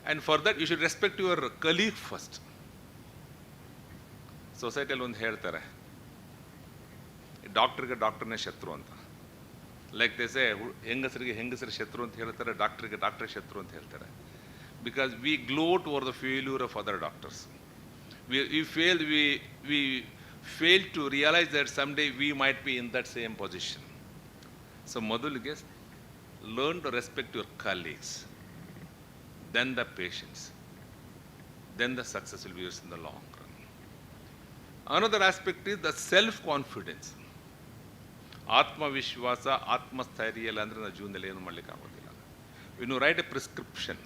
And for that, you should respect your colleague first. ಸೊಸೈಟಿಯಲ್ಲಿ ಒಂದು ಹೇಳ್ತಾರೆ, ಡಾಕ್ಟ್ರಿಗೆ ಡಾಕ್ಟರ್ನೇ ಶತ್ರು ಅಂತ. Like ದೇಸೆ ಹೆಂಗಸರಿಗೆ ಹೆಂಗಸರ ಶತ್ರು ಅಂತ ಹೇಳ್ತಾರೆ, ಡಾಕ್ಟ್ರಿಗೆ ಡಾಕ್ಟರ್ ಶತ್ರು ಅಂತ ಹೇಳ್ತಾರೆ. Because we gloat over the failure of other doctors. We fail to realize that someday we might be in that same position. So ಮೊದಲಿಗೆ learn to respect your colleagues, then the patients, then the success will be yours in the long run. Another aspect is the self-confidence. ಆತ್ಮವಿಶ್ವಾಸ, ಆತ್ಮಸ್ಥೈರ್ಯ ಇಲ್ಲ ಅಂದರೆ ನಾವು ಜೀವನದಲ್ಲಿ ಏನು ಮಾಡಲಿಕ್ಕೆ ಆಗೋದಿಲ್ಲ. When you write a prescription,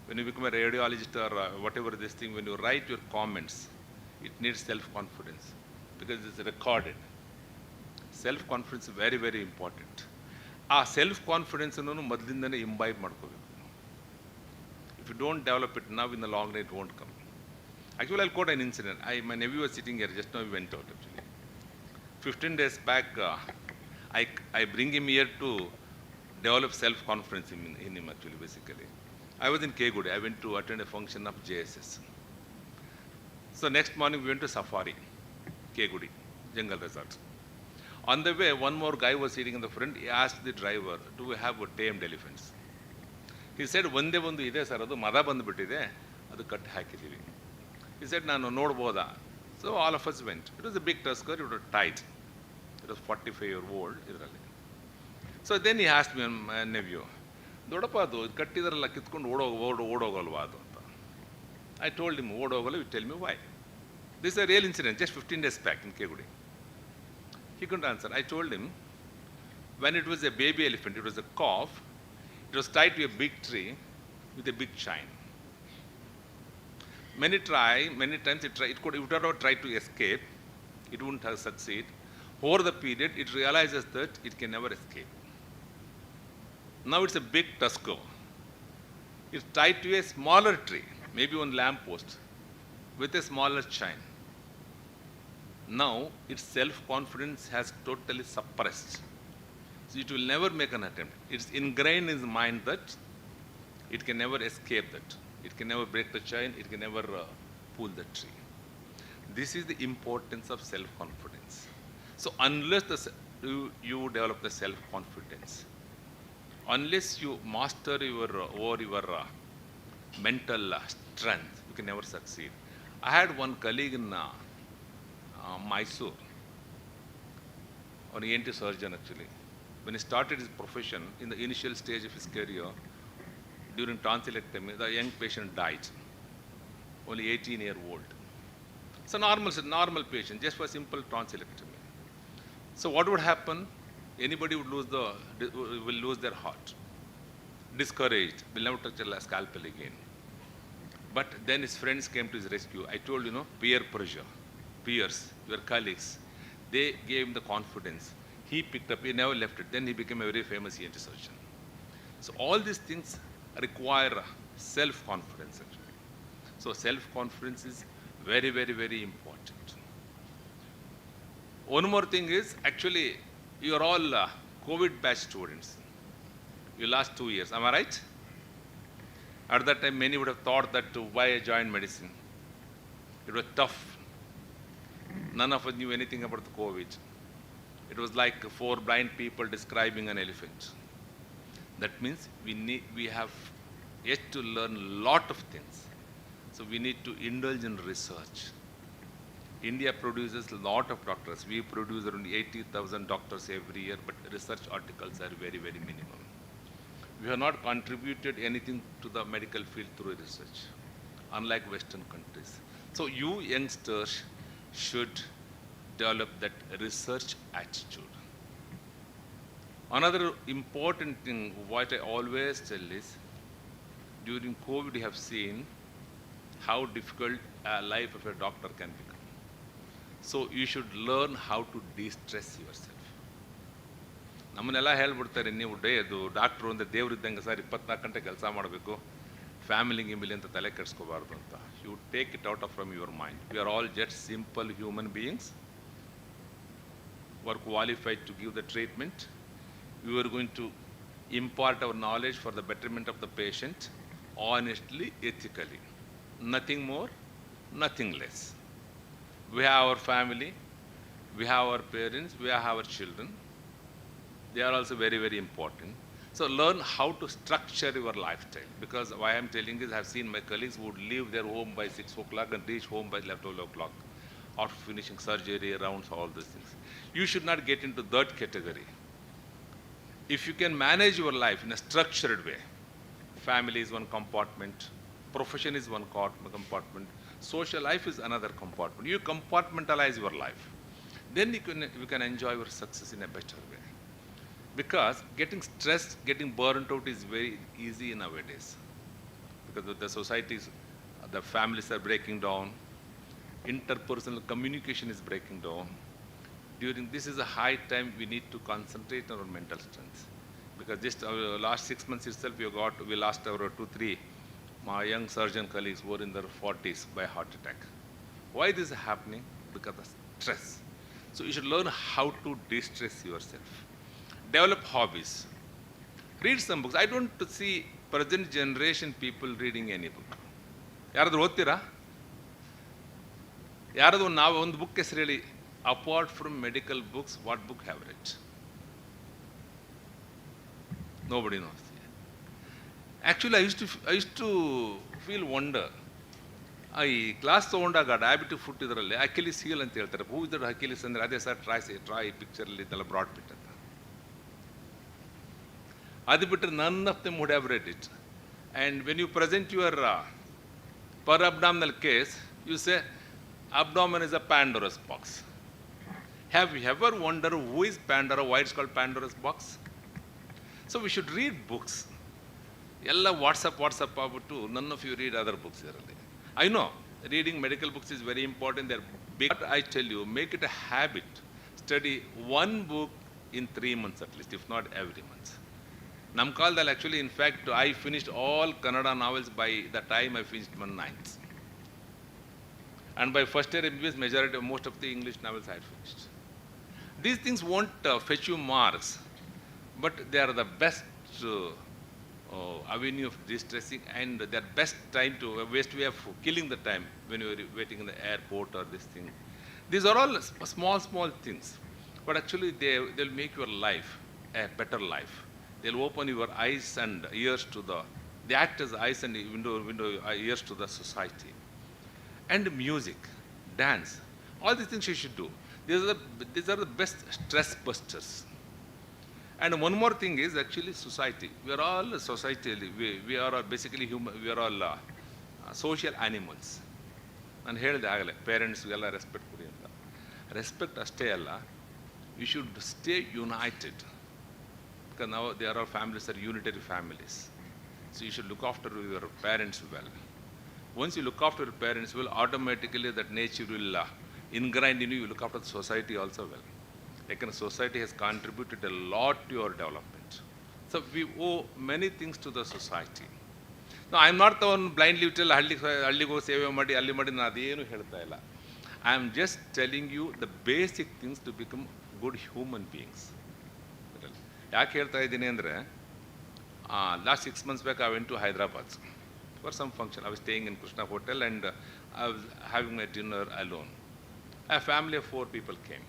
when you become a radiologist or whatever this thing, when you write your comments, it needs self-confidence because it's recorded. Self-confidence is very, very important. ಆ self-confidence-ಅನ್ನು ಮೊದಲಿಂದನೇ ಇಂಬೈಬ್ ಮಾಡ್ಕೋಬೇಕು. If you don't develop it now, in the long run, it won't come. Actually, I'll quote an incident. My nephew was sitting here, just now he went out actually. 15 days back, I bring him here to develop self-confidence in him actually, basically. I was in KVG. I went to attend a function of JSS. So next morning we went to safari, KVG, Jungle Resort. On the way, one more guy was sitting in the front. He asked the driver, do we have tamed elephants? He said, ಒಂದೇ ಒಂದು ಇದೆ sir, ಅದು ಮದ ಬಂದುಬಿಟ್ಟಿದೆ, ಅದು ಕಟ್ಟಿ ಹಾಕಿದ್ದೀವಿ. He said, ನಾನು ನೋಡ್ಬೋದಾ? So all of us went. It was a big tusker, it was tight. It was 45-year-old ಇದರಲ್ಲಿ. So then he asked me, my nephew, ದೊಡ್ಡಪ್ಪ ಅದು ಕಟ್ಟಿದಾರಲ್ಲ ಕಿತ್ಕೊಂಡು ಓಡೋಗಲ್ವಾ ಅದು ಅಂತ. I told him, ಓಡೋಗಲ್ಲ, you tell me why. This is a real incident, just 15 days back in KVG. He couldn't answer. I told him, when it was a baby elephant, it was a calf, it was tied to a big tree with a big chain. Many times it would have tried to escape, it wouldn't have succeeded. Over the period, it realizes that it can never escape. Now it's a big tusker. It's tied to a smaller tree, maybe one lamppost, with a smaller chain. Now its self-confidence has totally suppressed. So it will never make an attempt. It's ingrained in its mind that it can never escape that. It can never break the chain, it can never pull the tree. This is the importance of self-confidence. So unless you develop the self-confidence, unless you master your mental strength, you can never succeed. I had one colleague in Mysore, an ENT surgeon actually. When he started his profession, in the initial stage of his career, during tonsillectomy, the young patient died, only 18-year-old. It's a normal patient, just for simple tonsillectomy. So what would happen? Anybody would will lose their heart, discouraged, will never touch a scalpel again. But then his friends came to his rescue. I told you, peer pressure, peers, your colleagues, they gave him the confidence. He picked up, he never left it. Then he became a very famous ENT surgeon. So all these things require self-confidence actually. So self-confidence is very, very, very important. One more thing is, actually, you are all COVID batch students. You last 2 years, am I right? At that time, many would have thought that why I joined medicine. It was tough. None of us knew anything about the COVID. It was like 4 blind people describing an elephant. That means we have yet to learn a lot of things. So we need to indulge in research. India produces a lot of doctors. We produce around 80,000 doctors every year, but research articles are very, very minimum. We have not contributed anything to the medical field through research, unlike Western countries. So you youngsters should develop that research attitude. Another important thing, what I always tell is, during COVID, we have seen how difficult a life of a doctor can become. So you should learn how to de-stress yourself. ನಮ್ಮನ್ನೆಲ್ಲ ಹೇಳ್ಬಿಡ್ತಾರೆ, ನೀವು ಅದು doctor ಅಂದರೆ ದೇವ್ರಿದ್ದಂಗೆ sir 24 ಗಂಟೆ ಕೆಲಸ ಮಾಡಬೇಕು, family ಗಿಮಿಲಿ ಅಂತ ತಲೆ ಕೆಡಿಸ್ಕೋಬಾರ್ದು ಅಂತ. You take it out of from your mind. We are all just simple human beings who are qualified to give the treatment. We are going to impart our knowledge for the betterment of the patient. honestly, ethically. Nothing more, nothing less. We have our family, we have our parents, we have our children. They are also very, very important. So learn how to structure your lifestyle. Because why I'm telling is I've seen my colleagues who would leave their home by 6 o'clock and reach home by 12 o'clock after finishing surgery, rounds, all those things. You should not get into that category. If you can manage your life in a structured way, family is one compartment, profession is one compartment, social life is another compartment. You compartmentalize your life. Then you can enjoy your success in a better way. Because getting stressed, getting burnt out is very easy nowadays. Because the societies, the families are breaking down, interpersonal communication is breaking down. This is a high time we need to concentrate on our mental strength. Because just last 6 months itself, we lost our 2-3 my young surgeon colleagues who were in their 40s by heart attack. Why this is happening? Because of stress. So you should learn how to de-stress yourself. Develop hobbies. Read some books. I don't see present generation people reading any book. ಯಾರಾದರೂ ಓದ್ತೀರಾ? ಯಾರಾದರೂ ನಾವು ಒಂದು book ಹೆಸರು ಹೇಳಿ. Apart from medical books, what book have read? Nobody knows. Actually, I used to feel wonder. I class ತಗೊಂಡಾಗ diabetic foot ಇದರಲ್ಲಿ ಅಕಿಲಿಸ್ heal ಅಂತ ಹೇಳ್ತಾರೆ. ಹೂ ಇದ್ರ ಅಕಿಲಿಸ್ ಅಂದರೆ ಅದೇ ಸರ್ ಟ್ರೈ ಪಿಕ್ಚರಲ್ಲಿ ಇದೆಲ್ಲ ಬ್ರಾಡ್ ಬಿಟ್ ಅಂತ. ಅದು ಬಿಟ್ಟರೆ none of them would have read it. And when you present your per abdominal case, you say abdomen is a Pandora's box. Have you ever wondered who is Pandora, why it's called Pandora's box? So we should read books. Yalla WhatsApp ಆಗ್ಬಿಟ್ಟು none of you read other books ಇರಲಿ. I know reading medical books is very important. They're big. But I tell you, make it a habit. Study one book in 3 months at least, if not every month. Nam ಕಾಲದಲ್ಲಿ actually, in fact, I finished all Kannada novels by the time I finished my 9th. And by first year MBBS, majority of most of the English novels I had finished. These things won't fetch you marks, but they are the best avenue of distressing, and their best time to waste way of killing the time when you are waiting in the airport or this thing. These are all small things, but actually they'll make your life a better life. They'll open your eyes and ears to they act as eyes and ears to the society. And music, dance, all these things you should do. These are the best stress busters. And one more thing is actually society. We are all societally, we are all basically human, we are all social animals. ನಾನು ಹೇಳಿದೆ ಆಗಲೇ ಪೇರೆಂಟ್ಸ್ಗೆಲ್ಲ respect ಕೊಡಿ ಅಂತ. Respect ಅಷ್ಟೇ ಅಲ್ಲ, you should stay united. Because now they are all families, are unitary families. So you should look after your parents well. Once you look after your parents well, automatically that nature will ingrain in you. You look after the society also well. Like society has contributed a lot to your development. So we owe many things to the society. Now I am not the one blindly tell halli go save ಮಾಡಿ ಅಲ್ಲಿ ಮಾಡಿ ನಾನು ಅದೇನು ಹೇಳ್ತಾ ಇಲ್ಲ. I am just telling you the basic things to become good human beings. ಯಾಕೆ ಹೇಳ್ತಾ ಇದ್ದೀನಿ ಅಂದರೆ last 6 months back I went to Hyderabad for some function. I was staying in Krishna Hotel and I was having my dinner alone. A family of 4 people came.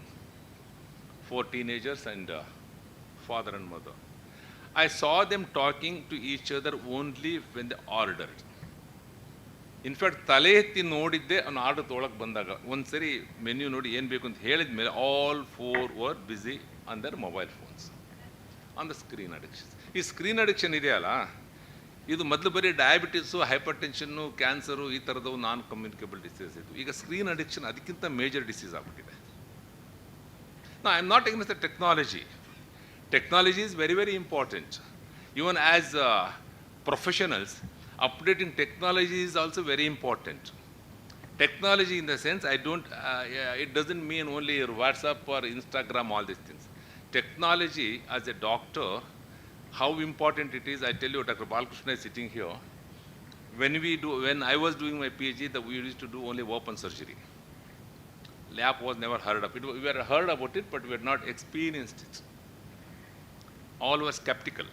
4 teenagers and father and mother. I saw them talking to each other only when they ordered. In fact, ತಲೆ ಎತ್ತಿ ನೋಡಿದ್ದೆ ಅವ್ನು order ತೊಗೊಳಕ್ಕೆ ಬಂದಾಗ. ಒಂದು ಸರಿ menu ನೋಡಿ ಏನು ಬೇಕು ಅಂತ ಹೇಳಿದ ಮೇಲೆ all 4 were busy on their mobile phones. On the screen addiction. ಈ ಸ್ಕ್ರೀನ್ ಅಡಿಕ್ಷನ್ ಇದೆಯಲ್ಲ, ಇದು ಮೊದಲು ಬರೀ ಡಯಾಬಿಟಿಸು, ಹೈಪರ್ ಟೆನ್ಷನ್ನು, ಕ್ಯಾನ್ಸರು ಈ ಥರದವು ನಾನ್ ಕಮ್ಯುನಿಕೇಬಲ್ ಡಿಸೀಸ್ ಇತ್ತು. ಈಗ ಸ್ಕ್ರೀನ್ ಅಡಿಕ್ಷನ್ ಅದಕ್ಕಿಂತ ಮೇಜರ್ ಡಿಸೀಸ್ ಆಗ್ಬಿಟ್ಟಿದೆ. No, I am not against the technology. Technology is very, very important. Even as professionals, updating technology is also very important. Technology in the sense, it doesn't mean only your WhatsApp or Instagram, all these things. Technology as a doctor, how important it is, I tell you, Dr. Balkrishna is sitting here. When I was doing my PhD, we used to do only open surgery. Lab was never heard of it. We had heard about it, but we had not experienced it. All were skeptical.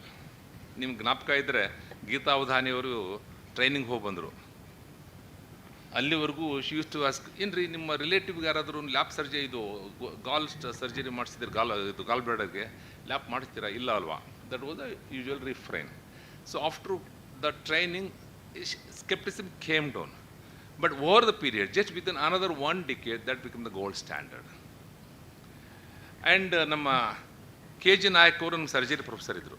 ನಿಮ್ಗೆ ಜ್ಞಾಪಕ ಇದ್ದರೆ Geetha ಅವಧಾನಿಯವರು training ಹೋಗಿ ಬಂದರು. ಅಲ್ಲಿವರೆಗೂ she use to ask, ಏನ್ರಿ ನಿಮ್ಮ ರಿಲೇಟಿವ್ಗೆ ಯಾರಾದರೂ ಲ್ಯಾಪ್ surgery ಇದು ಗಾಲ್ ಸರ್ಜರಿ ಮಾಡಿಸಿದ್ರೆ ಗಾಲ್ ಬ್ಲಾಡರ್ಗೆ ಲ್ಯಾಪ್ ಮಾಡಿಸ್ತೀರಾ? ಇಲ್ಲ ಅಲ್ವಾ? That was the usual refrain. So after the training skepticism came down. But over the period, just within another 1 decade, that became the gold standard. And ನಮ್ಮ K G Nayak ಅವರು ನಮ್ಮ ಸರ್ಜರಿ ಪ್ರೊಫೆಸರ್ ಇದ್ದರು.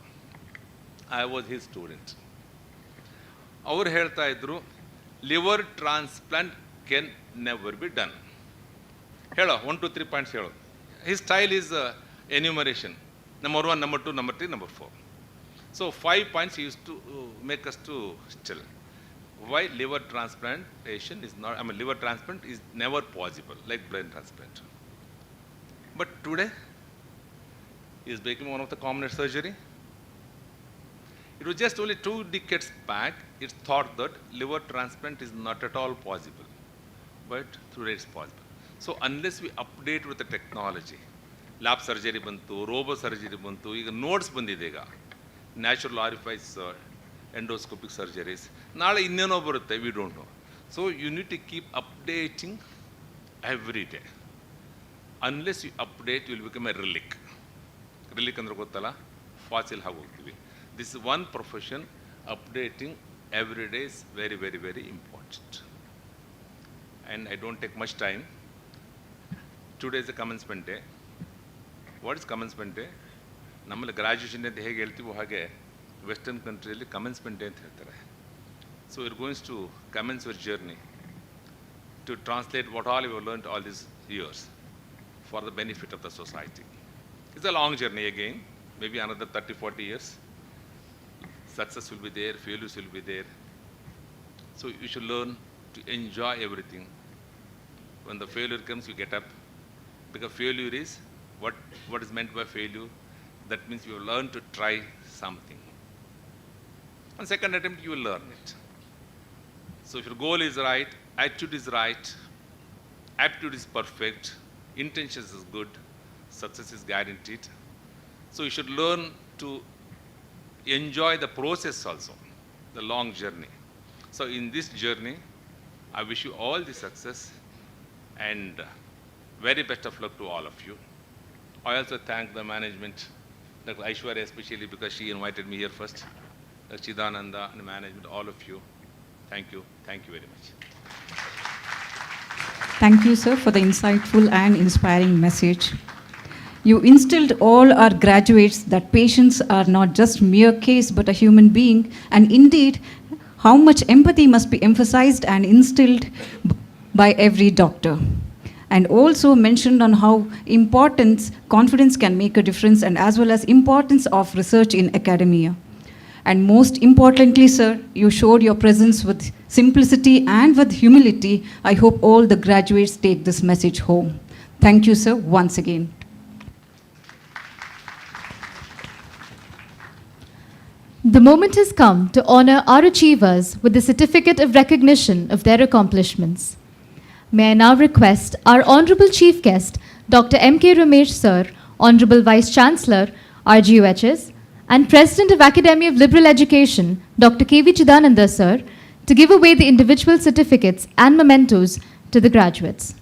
I was his student. ಅವ್ರು ಹೇಳ್ತಾ ಇದ್ರು, liver transplant can never be done. ಹೇಳೋ 1 2 3 points ಹೇಳೋ. His style is enumeration. Number 1, number 2, number 3, number 4. So 5 points he used to make us to still. Why liver transplantation is not, liver transplant is never possible, like brain transplant. But today, is becoming one of the commonest surgery. It was just only 2 decades back, it's thought that liver transplant is not at all possible. But today it's possible. So unless we update with the technology, lab surgery bantu, robo surgery bantu, ಈಗ notes ಬಂದಿದೆ ಈಗ. Natural orifice endoscopic surgeries, ನಾಳೆ ಇನ್ನೇನೋ ಬರುತ್ತೆ, we don't know. So you need to keep updating every day. Unless you update will become a relic. Relic ಅಂದ್ರೆ ಗೊತ್ತಲ್ಲ, fossil ಆಗಿ ಹೋಗ್ತೀವಿ. This is one profession. Updating every day is very very very important. And I don't take much time. Today is the commencement day. What is commencement day? ನಮ್ಮಲ್ಲಿ graduation ಅಂತ ಹೇಗೆ ಹೇಳ್ತೀವೋ ಹಾಗೆ western ಕಂಟ್ರಿಯಲ್ಲಿ commencement day ಅಂತ ಹೇಳ್ತಾರೆ. So you're going to commence your journey to translate what all you learned all these years for the benefit of the society. It's a long journey again, maybe another 30-40 years. Success will be there, failures will be there. So you should learn to enjoy everything. When the failure comes, you get up, because failure is what is meant by failure. That means you will learn to try something. On second attempt, you will learn it. So if your goal is right, attitude is right, aptitude is perfect, intentions is good, success is guaranteed. So you should learn to enjoy the process also, the long journey. So in this journey, I wish you all the success and very best of luck to all of you. I also thank the management, Dr. Aishwarya especially, because she invited me here first. Dr. Chidananda and the management, all of you. Thank you. Thank you very much. Thank you, sir, for the insightful and inspiring message. You instilled all our graduates that patients are not just mere case but a human being, and indeed how much empathy must be emphasized and instilled by every doctor. And also mentioned on how confidence can make a difference, and as well as importance of research in academia. And most importantly, sir, you showed your presence with simplicity and with humility. I hope all the graduates take this message home. Thank you, sir, once again. The moment has come to honor our achievers with the certificate of recognition of their accomplishments. May I now request our Honorable Chief Guest, Dr. M.K. Ramesh Sir, Honorable Vice Chancellor, RGUHS, and President of Academy of Liberal Education, Dr. K.V. Chidananda Sir, to give away the individual certificates and mementos to the graduates.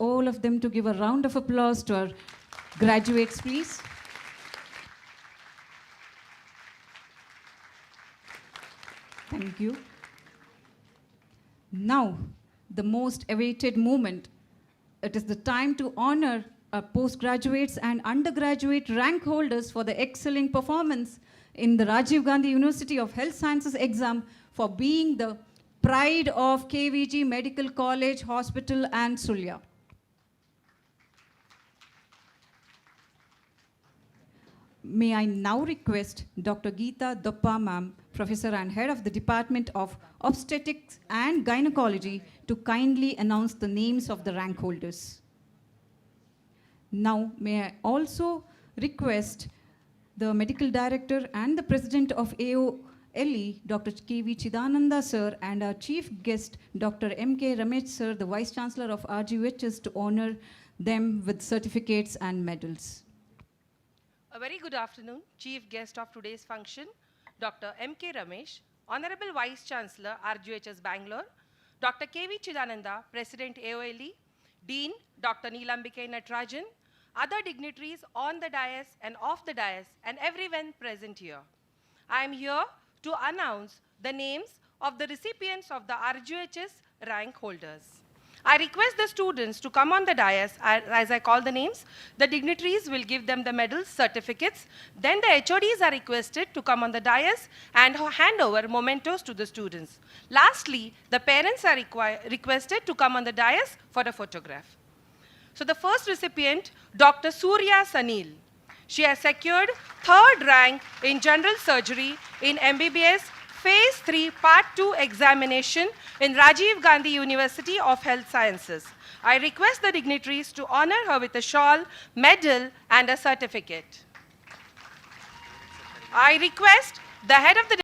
all of them to give a round of applause to our graduates, please. Thank you. Now, the most awaited moment. It is the time to honor our postgraduates and undergraduate rank holders for the excelling performance in the Rajiv Gandhi University of Health Sciences exam for being the pride of KVG Medical College, Hospital and Sullia. May I now request Dr. Geeta Doppa ma'am, Professor and Head of the Department of Obstetrics and Gynecology, to kindly announce the names of the rank holders. Now, may I also request the Medical Director and the President of AOLE, Dr. KV Chidananda sir, and our Chief Guest, Dr. MK Ramesh sir, the Vice Chancellor of RGUHS, to honor them with certificates and medals. A very good afternoon, Chief Guest of today's function, Dr. M.K. Ramesh, Honorable Vice Chancellor, RGHS Bangalore, Dr. K.V. Chidananda, President AOLE, Dean, Dr. Neelambike Natarajan, other dignitaries on the dais and off the dais, and everyone present here. I am here to announce the names of the recipients of the RGHS rank holders. I request the students to come on the dais as I call the names. The dignitaries will give them the medals, certificates. Then the HODs are requested to come on the dais and hand over mementos to the students. Lastly, the parents are requested to come on the dais for a photograph. So the first recipient, Dr. Surya Sanil. She has secured 3rd rank in general surgery in MBBS Phase 3 Part 2 examination in Rajiv Gandhi University of Health Sciences. I request the dignitaries to honor her with a shawl, medal, and a certificate. I request the head of the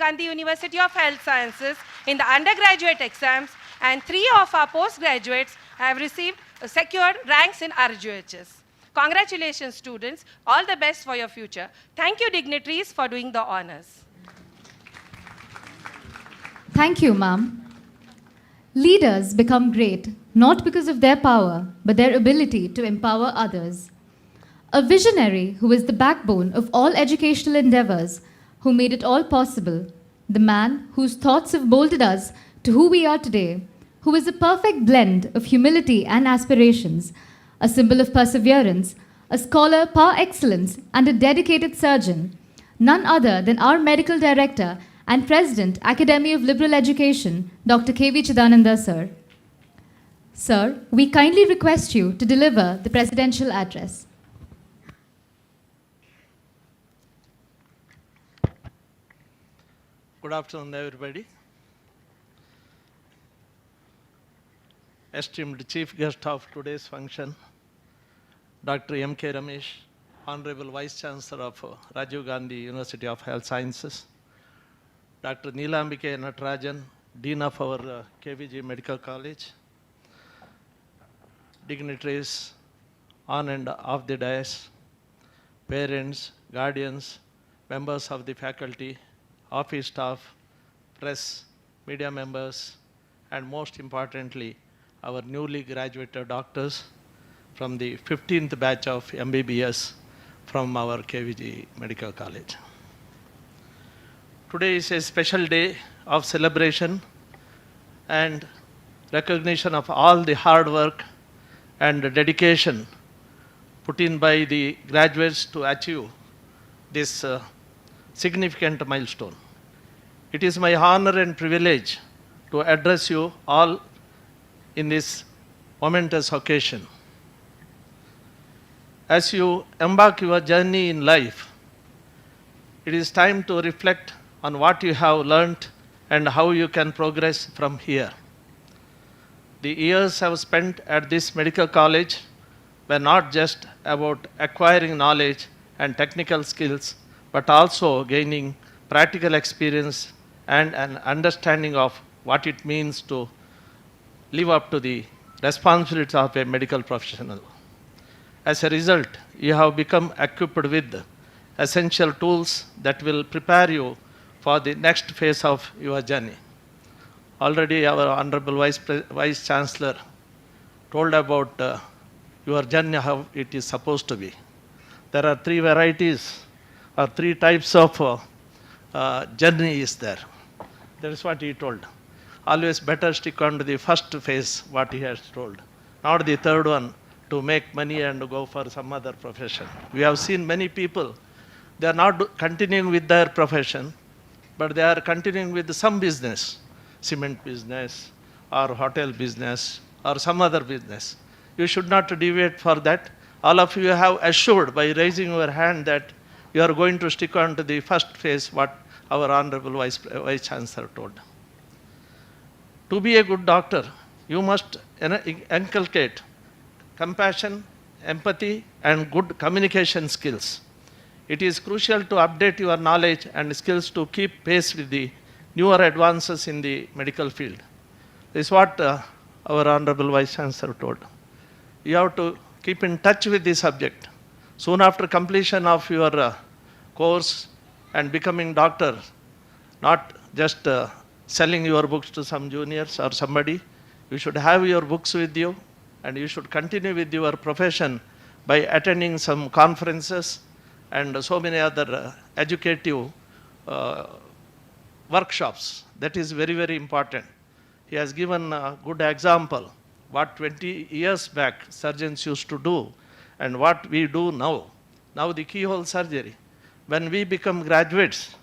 Gandhi University of Health Sciences in the undergraduate exams, and 3 of our postgraduates have received secured ranks in RGHS. Congratulations, students. All the best for your future. Thank you, dignitaries, for doing the honors. Thank you, ma'am. Leaders become great not because of their power, but their ability to empower others. A visionary who is the backbone of all educational endeavors, who made it all possible, the man whose thoughts have molded us to who we are today, who is a perfect blend of humility and aspirations, a symbol of perseverance, a scholar par excellence, and a dedicated surgeon, none other than our medical director and President, Academy of Liberal Education, Dr. KV Chidananda, sir. Sir, we kindly request you to deliver the presidential address. Good afternoon, everybody. Esteemed Chief Guest of today's function, Dr. M.K. Ramesh, Honorable Vice Chancellor of Rajiv Gandhi University of Health Sciences, Dr. Neelambike Natarajan, Dean of our KVG Medical College, dignitaries on and off the dais, parents, guardians, members of the faculty, office staff, press, media members, and most importantly, our newly graduated doctors from the 15th batch of MBBS from our KVG Medical College. Today is a special day of celebration and recognition of all the hard work and dedication put in by the graduates to achieve this significant milestone. It is my honor and privilege to address you all in this momentous occasion. As you embark your journey in life, it is time to reflect on what you have learned and how you can progress from here. The years I have spent at this medical college were not just about acquiring knowledge and technical skills, but also gaining practical experience and an understanding of what it means to live up to the responsibilities of a medical professional. As a result, you have become equipped with essential tools that will prepare you for the next phase of your journey. Already our Honorable Vice Chancellor told about your journey, how it is supposed to be. There are 3 varieties or 3 types of journey is there. That is what he told. Always better stick on to the first phase, what he has told, not the third one, to make money and go for some other profession. We have seen many people, they are not continuing with their profession, but they are continuing with some business, cement business or hotel business or some other business. You should not deviate for that. All of you have assured by raising your hand that you are going to stick on to the first phase, what our Honorable Vice Chancellor told. To be a good doctor, you must inculcate compassion, empathy, and good communication skills. It is crucial to update your knowledge and skills to keep pace with the newer advances in the medical field. This is what our Honorable Vice Chancellor told. You have to keep in touch with the subject. Soon after completion of your course and becoming doctor, not just selling your books to some juniors or somebody, you should have your books with you and you should continue with your profession by attending some conferences and so many other educative workshops. That is very, very important. He has given a good example what 20 years back surgeons used to do and what we do now. Now the keyhole surgery. When we become graduates,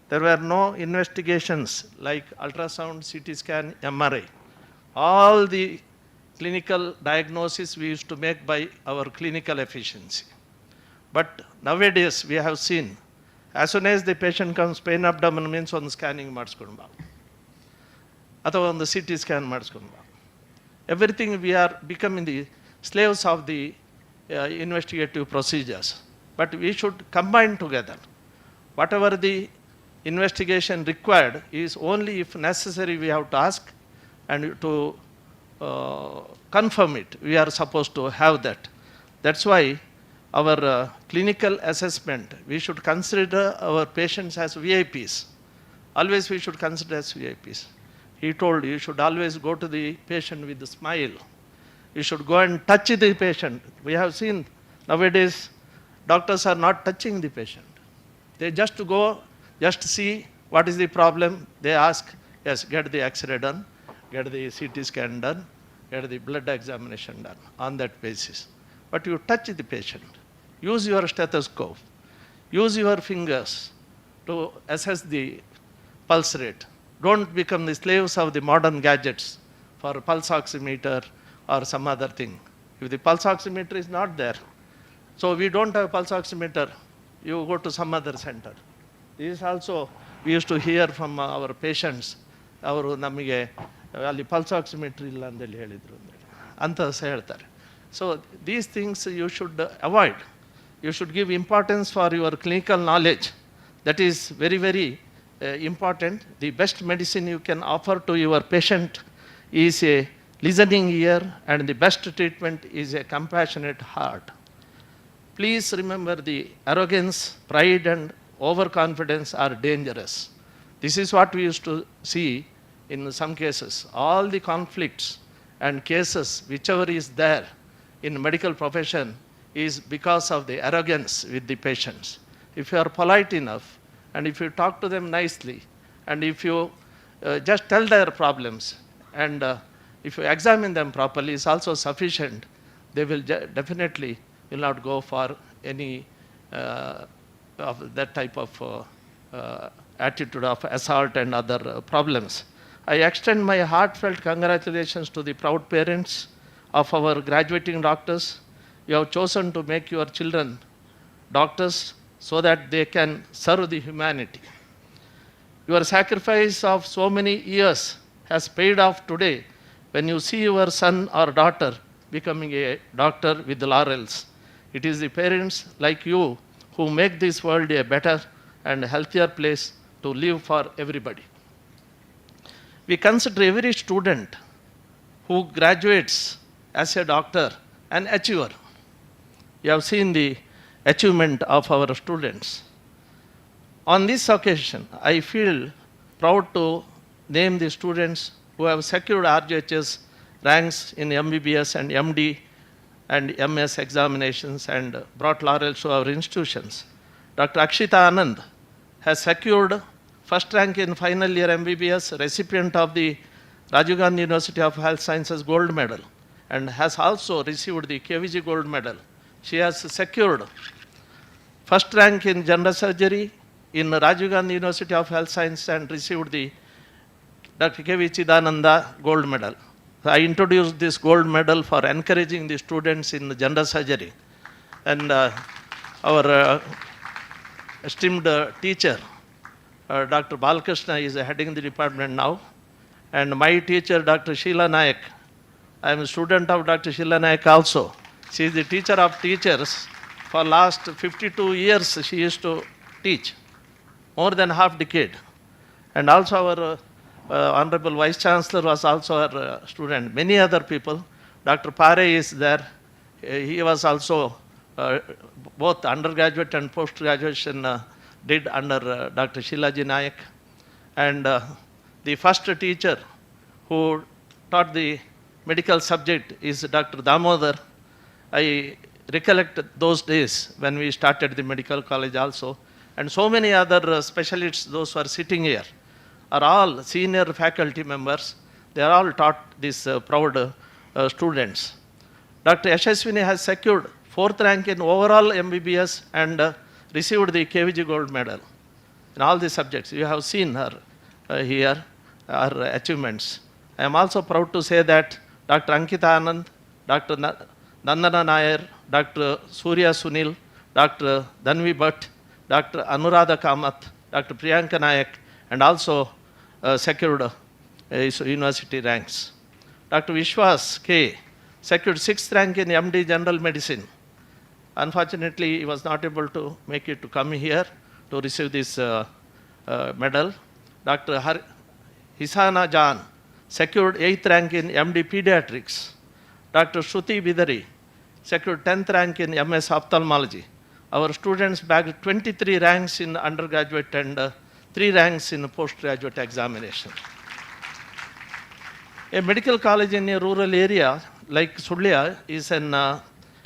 there were no investigations like ultrasound, CT scan, MRI. All the clinical diagnosis we used to make by our clinical efficiency. But nowadays we have seen, as soon as the patient comes, pain abdomen means on scanning ಮಾಡಿಸ್ಕೊಂಡು ಅಥವಾ ಒಂದು CT scan ಮಾಡಿಸ್ಕೊಂಡು everything we are becoming the slaves of the investigative procedures. But we should combine together. Whatever the investigation required is only if necessary we have to ask, and to confirm it, we are supposed to have that. That's why our clinical assessment, we should consider our patients as VIPs. Always we should consider as VIPs. He told you should always go to the patient with a smile. You should go and touch the patient. We have seen nowadays doctors are not touching the patient. They just go, just see what is the problem. They ask, yes, get the X-ray done, get the CT scan done, get the blood examination done on that basis. But you touch the patient. Use your stethoscope. Use your fingers to assess the pulse rate. Don't become the slaves of the modern gadgets for pulse oximeter or some other thing. If the pulse oximeter is not there, so we don't have pulse oximeter, you go to some other center. This also we used to hear from our patients, ಅವರು ನಮಗೆ ಅಲ್ಲಿ pulse ಆಕ್ಸಿಮೆಟ್ರಿ ಇಲ್ಲ ಅಂತೇಳಿ ಹೇಳಿದರು ಅಂತ ಸಹ ಹೇಳ್ತಾರೆ. So these things you should avoid. You should give importance for your clinical knowledge. That is very, very important. The best medicine you can offer to your patient is a listening ear, and the best treatment is a compassionate heart. Please remember, the arrogance, pride, and overconfidence are dangerous. This is what we used to see in some cases. All the conflicts and cases, whichever is there in medical profession, is because of the arrogance with the patients. If you are polite enough, and if you talk to them nicely, and if you just tell their problems, and if you examine them properly, is also sufficient, they will definitely will not go for any of that type of attitude of assault and other problems. I extend my heartfelt congratulations to the proud parents of our graduating doctors. You have chosen to make your children doctors so that they can serve the humanity. Your sacrifice of so many years has paid off today when you see your son or daughter becoming a doctor with laurels. It is the parents like you who make this world a better and healthier place to live for everybody. We consider every student who graduates as a doctor an achiever. You have seen the achievement of our students. On this occasion, I feel proud to name the students who have secured RGHS ranks in MBBS and MD and MS examinations and brought laurels to our institutions. Dr. Akshita Anand has secured first rank in final year MBBS, recipient of the Rajiv Gandhi University of Health Sciences Gold Medal, and has also received the KVG Gold Medal. She has secured first rank in general surgery in Rajiv Gandhi University of Health Sciences and received the Dr. KV Chidananda Gold Medal. I introduced this gold medal for encouraging the students in general surgery. And our esteemed teacher, Dr. Balkrishna, is heading the department now. And my teacher, Dr. Sheila Nayak, I am a student of Dr. Sheila Nayak also. She is the teacher of teachers. For last 52 years, she used to teach, more than half decade. And also our Honorable Vice Chancellor was also our student. Many other people. Dr. Pare is there. He was also both undergraduate and post-graduation did under Dr. Shilaji Nayak. And the first teacher who taught the medical subject is Dr. Damodar. I recollect those days when we started the medical college also. And so many other specialists, those who are sitting here, are all senior faculty members. They are all taught these proud students. Dr. Yashaswini has secured 4th rank in overall MBBS and received the KVG Gold Medal in all the subjects. You have seen her here, her achievements. I am also proud to say that Dr. Ankita Anand, Dr. Nandana Nair, Dr. Surya Sunil, Dr. Dhanvi Bhatt, Dr. Anuradha Kamath, Dr. Priyanka Nayak, and also secured university ranks. Dr. Vishwas K. secured 6th rank in MD General Medicine. Unfortunately, he was not able to make it to come here to receive this medal. Dr. Hisana Jan secured 8th rank in MD Pediatrics. Dr. Shruti Bidari secured 10th rank in MS Ophthalmology. Our students bagged 23 ranks in undergraduate and 3 ranks in postgraduate examination. A medical college in a rural area like Sullia is an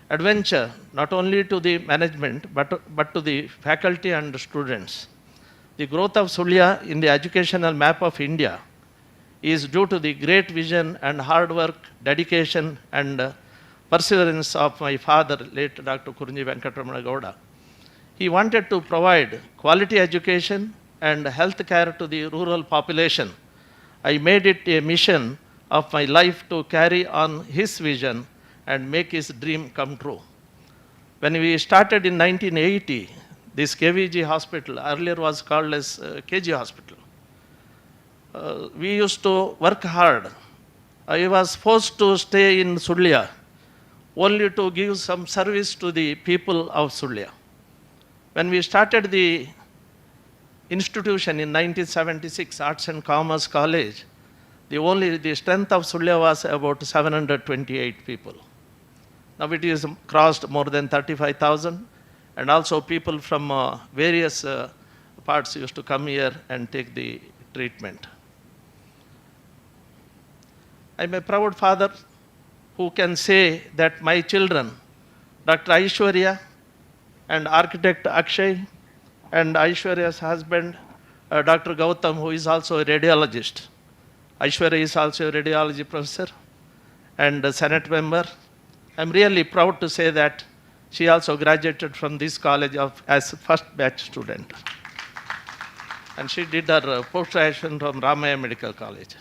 adventure not only to the management but to the faculty and students. The growth of Sullia in the educational map of India is due to the great vision and hard work, dedication and perseverance of my father, late Dr. Kurunji Venkataramana Gowda. He wanted to provide quality education and health care to the rural population. I made it a mission of my life to carry on his vision and make his dream come true. When we started in 1980, this KVG hospital, earlier was called as KG hospital, we used to work hard. I was forced to stay in Sullia only to give some service to the people of Sullia. When we started the institution in 1976, Arts and Commerce College, the strength of Sullia was about 728 people. Now it is crossed more than 35,000, and also people from various parts used to come here and take the treatment. I'm a proud father who can say that my children, Dr. Aishwarya and architect Akshay, and Aishwarya's husband, Dr. Gautam, who is also a radiologist. Aishwarya is also a radiology professor and a Senate member. I'm really proud to say that she also graduated from this college as first batch student. And she did her post-graduation from Ramaya Medical College.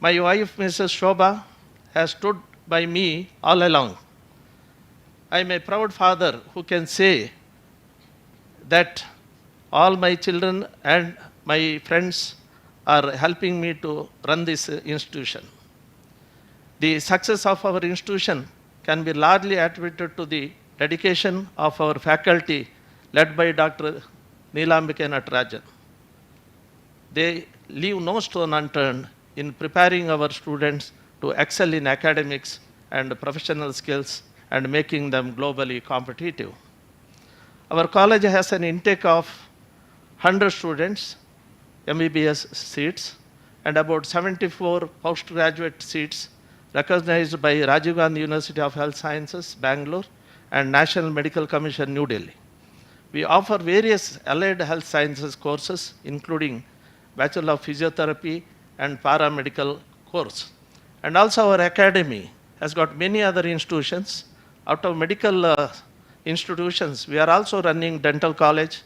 My wife, Mrs. Shobha, has stood by me all along. I'm a proud father who can say that all my children and my friends are helping me to run this institution. The success of our institution can be largely attributed to the dedication of our faculty led by Dr. Neelambike Natarajan. They leave no stone unturned in preparing our students to excel in academics and professional skills and making them globally competitive. Our college has an intake of 100 students, MBBS seats, and about 74 postgraduate seats recognized by Rajiv Gandhi University of Health Sciences, Bangalore, and National Medical Commission, New Delhi. We offer various allied health sciences courses, including Bachelor of Physiotherapy and paramedical course. And also our academy has got many other institutions. Out of medical institutions, we are also running dental college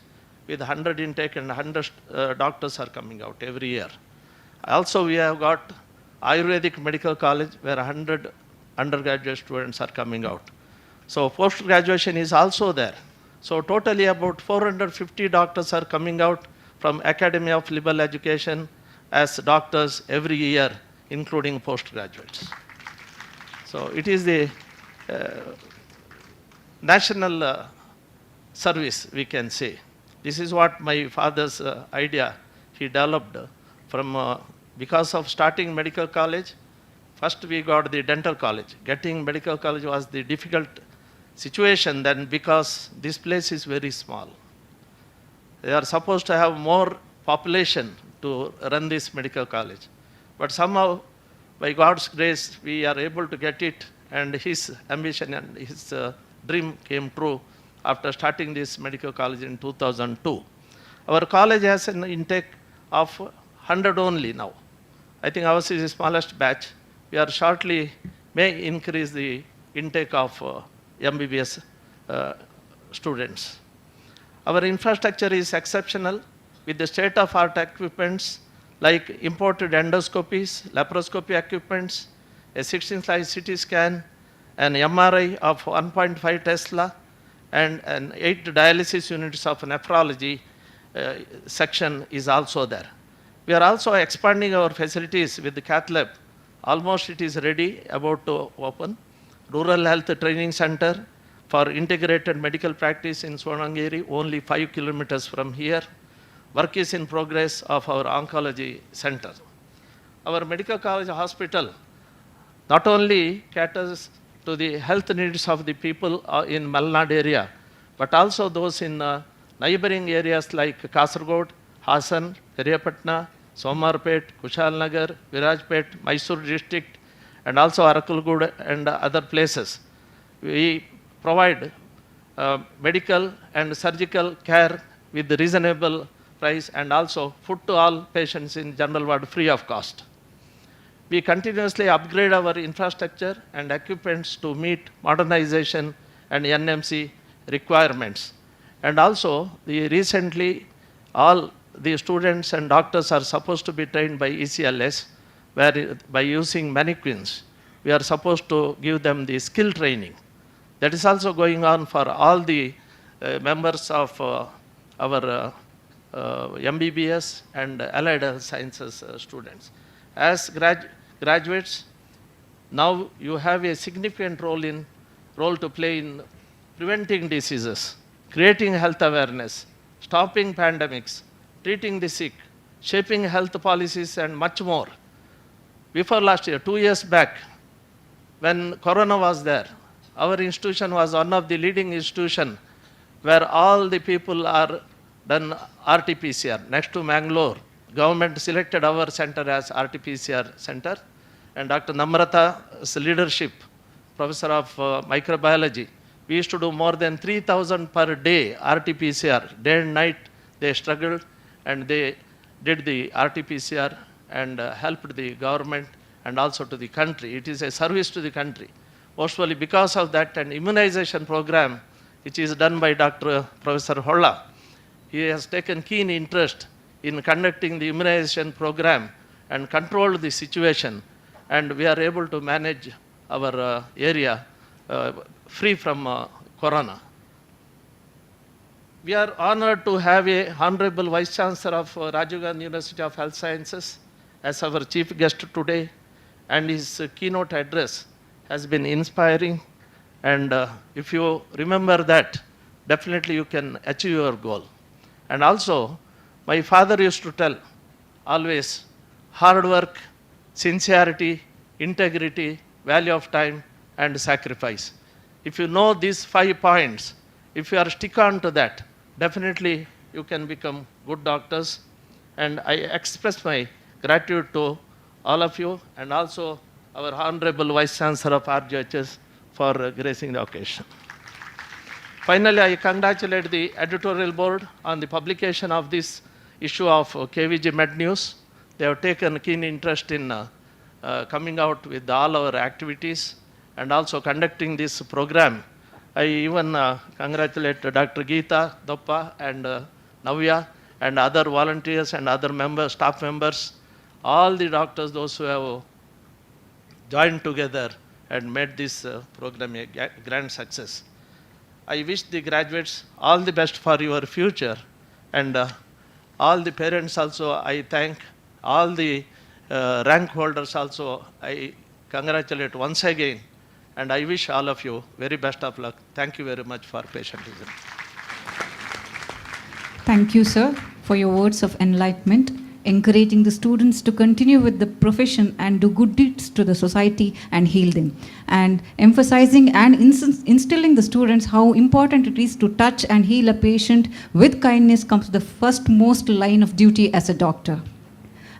with 100 intake and 100 doctors are coming out every year. Also, we have got Ayurvedic medical college where 100 undergraduate students are coming out. So post-graduation is also there. So totally about 450 doctors are coming out from Academy of Liberal Education as doctors every year, including postgraduates. So it is the national service, we can say. This is what my father's idea he developed from because of starting medical college. First we got the dental college. Getting medical college was the difficult situation then because this place is very small. They are supposed to have more population to run this medical college. But somehow, by God's grace, we are able to get it, and his ambition and his dream came true after starting this medical college in 2002. Our college has an intake of 100 only now. I think ours is the smallest batch. We are shortly may increase the intake of MBBS students. Our infrastructure is exceptional with the state-of-art equipments like imported endoscopies, laparoscopy equipments, a 16-slice CT scan, an MRI of 1.5 Tesla, and an 8 dialysis units of nephrology section is also there. We are also expanding our facilities with the cath lab. Almost it is ready, about to open. Rural Health Training Center, for integrated medical practice in Swanangeri, only 5 kilometers from here. Work is in progress of our oncology center. Our medical college hospital not only caters to the health needs of the people in Malnad area, but also those in neighboring areas like Kasargod, Hassan, Periyapatna, Somarpet, Kushalnagar, Virajpet, Mysore district, and also Arakulgud and other places. We provide medical and surgical care with reasonable price and also food to all patients in general ward free of cost. We continuously upgrade our infrastructure and equipments to meet modernization and NMC requirements. And also, recently, all the students and doctors are supposed to be trained by ECLS, where by using mannequins, we are supposed to give them the skill training. That is also going on for all the members of our MBBS and allied health sciences students. As graduates, now you have a significant role to play in preventing diseases, creating health awareness, stopping pandemics, treating the sick, shaping health policies, and much more. Before last year, 2 years back, when Corona was there, our institution was one of the leading institutions where all the people are done RT-PCR. Next to Mangalore, government selected our center as RT-PCR center, and Dr. Namrata's leadership, professor of microbiology, we used to do more than 3,000 per day RT-PCR. Day and night they struggled and they did the RT-PCR and helped the government and also to the country. It is a service to the country. Mostly because of that and immunization program, which is done by Dr. Professor Holla, he has taken keen interest in conducting the immunization program and controlled the situation, and we are able to manage our area free from Corona. We are honored to have a Honorable Vice Chancellor of Rajiv Gandhi University of Health Sciences as our chief guest today, and his keynote address has been inspiring, and if you remember that, definitely you can achieve your goal. And also, my father used to tell always, hard work, sincerity, integrity, value of time, and sacrifice. If you know these 5 points, if you are stick on to that, definitely you can become good doctors. And I express my gratitude to all of you and also our Honorable Vice Chancellor of RGHS for gracing the occasion. Finally, I congratulate the editorial board on the publication of this issue of KVG Med News. They have taken keen interest in coming out with all our activities and also conducting this program. I even congratulate Dr. Geeta Doppa and Navya and other volunteers and other members, staff members, all the doctors, those who have joined together and made this program a grand success. I wish the graduates all the best for your future, and all the parents also I thank, all the rank holders also I congratulate once again, and I wish all of you very best of luck. Thank you very much for patient listening. Thank you, sir, for your words of enlightenment, encouraging the students to continue with the profession and do good deeds to the society and heal them, and emphasizing and instilling the students how important it is to touch and heal a patient with kindness comes the first most line of duty as a doctor.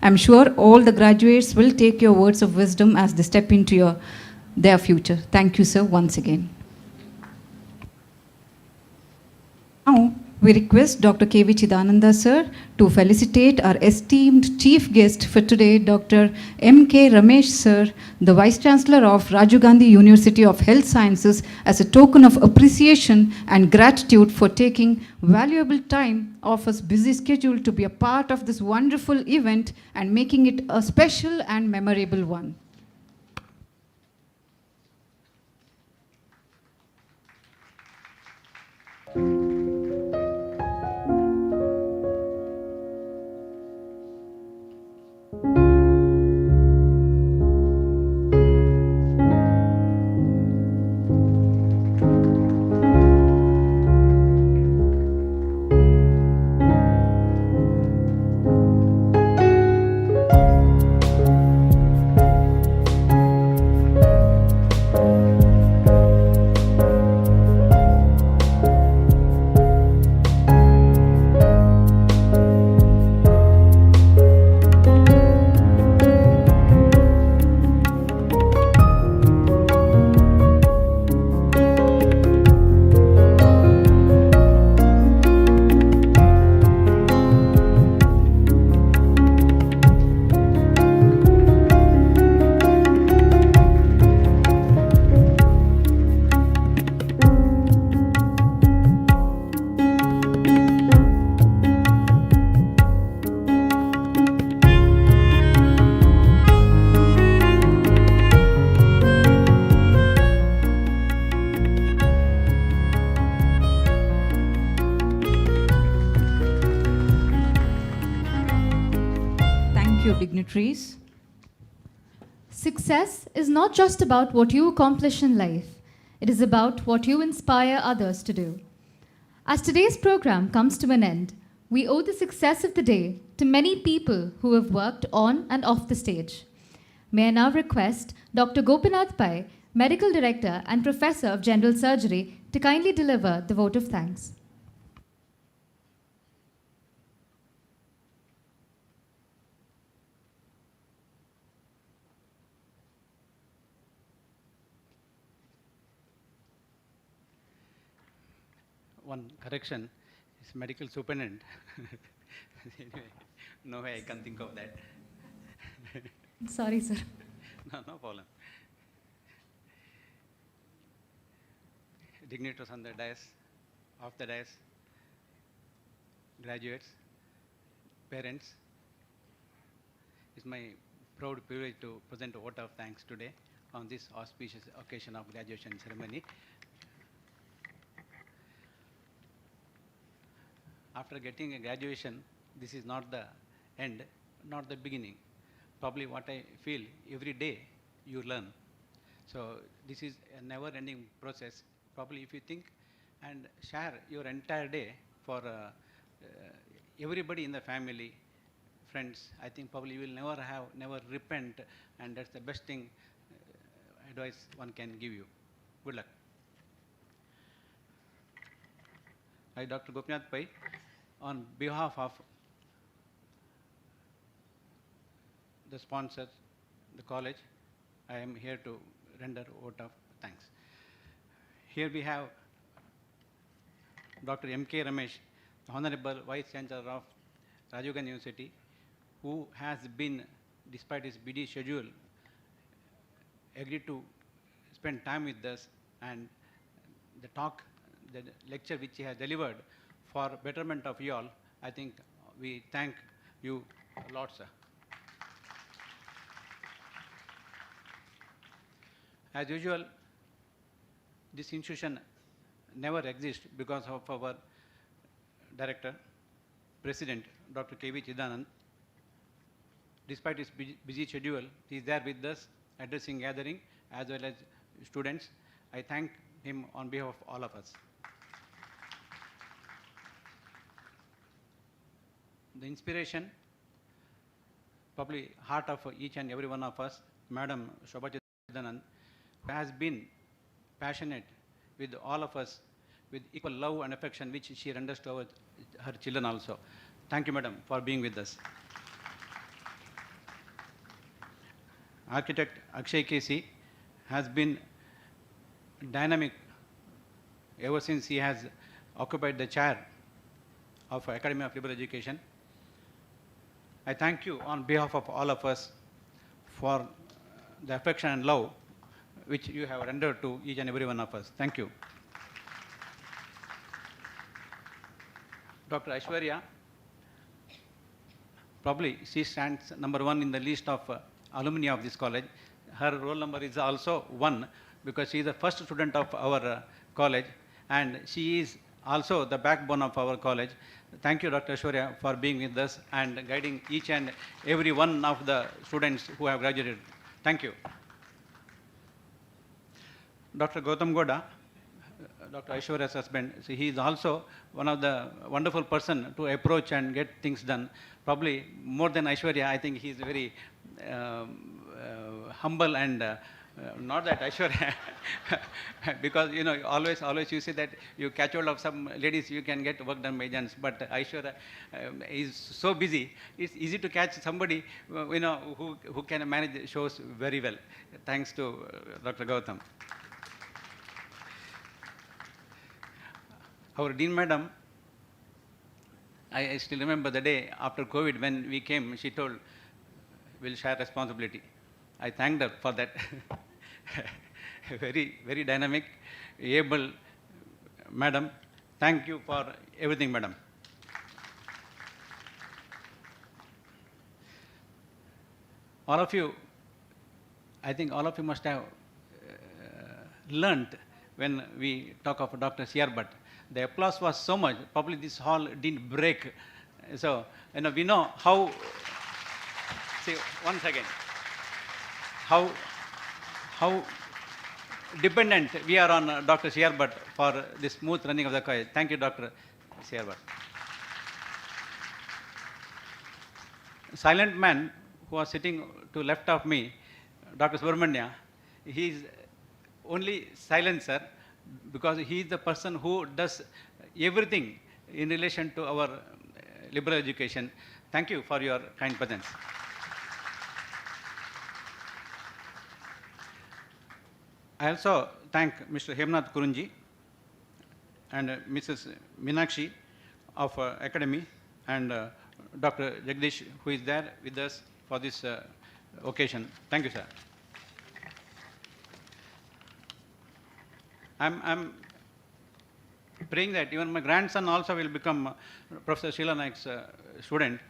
I'm sure all the graduates will take your words of wisdom as they step into their future. Thank you, sir, once again. Now, we request Dr. KV Chidananda, sir, to felicitate our esteemed chief guest for today, Dr. M.K. Ramesh, sir, the Vice Chancellor of Rajiv Gandhi University of Health Sciences, as a token of appreciation and gratitude for taking valuable time off his busy schedule to be a part of this wonderful event and making it a special and memorable one. dignitaries. Success is not just about what you accomplish in life, it is about what you inspire others to do. As today's program comes to an end, we owe the success of the day to many people who have worked on and off the stage. May I now request Dr. Gopinath Pai, Medical Director and Professor of General Surgery, to kindly deliver the vote of thanks. One correction is medical superintendent. Anyway, no way I can think of that. Sorry, sir. No problem. Dignitaries on the dais, off the dais, graduates, parents, it's my proud privilege to present a vote of thanks today on this auspicious occasion of graduation ceremony. After getting a graduation, this is not the end, not the beginning. Probably what I feel, every day you learn. So this is a never-ending process. Probably if you think and share your entire day for everybody in the family, friends, I think probably you will never repent, and that's the best thing advice one can give you. Good luck. I, Dr. Gopinath Pai, on behalf of the sponsors, the college, I am here to render a vote of thanks. Here we have Dr. M.K. Ramesh, the Honorable Vice Chancellor of Rajiv Gandhi University, who has been, despite his busy schedule, agreed to spend time with us, and the talk, the lecture which he has delivered for betterment of you all, I think we thank you a lot, sir. As usual, this institution never exists because of our director, president, Dr. KV Chidanand. Despite his busy schedule, he is there with us, addressing gathering as well as students. I thank him on behalf of all of us. The inspiration, probably heart of each and every one of us, Madam Shobha Chidanand, who has been passionate with all of us with equal love and affection which she renders to her children also. Thank you, Madam, for being with us. Architect Akshay Kesi has been dynamic ever since he has occupied the chair of Academy of Liberal Education. I thank you on behalf of all of us for the affection and love which you have rendered to each and every one of us. Thank you. Dr. Aishwarya, probably she stands number one in the list of alumni of this college. Her roll number is also 1 because she is the first student of our college, and she is also the backbone of our college. Thank you, Dr. Aishwarya, for being with us and guiding each and every one of the students who have graduated. Thank you. Dr. Gautam Goda, Dr. Aishwarya's husband, so he is also one of the wonderful person to approach and get things done. Probably more than Aishwarya, I think he is very humble and not that Aishwarya, because you know always you say that you catch hold of some ladies, you can get work done by gents, but Aishwarya is so busy. It's easy to catch somebody who can manage shows very well. Thanks to Dr. Gautam. Our Dean Madam, I still remember the day after COVID when we came, she told, we'll share responsibility. I thanked her for that. Very, very dynamic, able Madam. Thank you for everything, Madam. All of you, I think all of you must have learnt when we talk of Dr. C.R. Bhatt. The applause was so much, probably this hall didn't break. So, we know how See, once again, how dependent we are on Dr. C.R. Bhatt for the smooth running of the college. Thank you, Dr. C.R. Bhatt. Silent man who was sitting to left of me, Dr. Subramanya, he is only silent, sir, because he is the person who does everything in relation to our liberal education. Thank you for your kind presence. I also thank Mr. Hemnath Kurunji and Mrs. Meenakshi of Academy and Dr. Jagdish, who is there with us for this occasion. Thank you, sir. I'm praying that even my grandson also will become Professor Sheila Naik's student.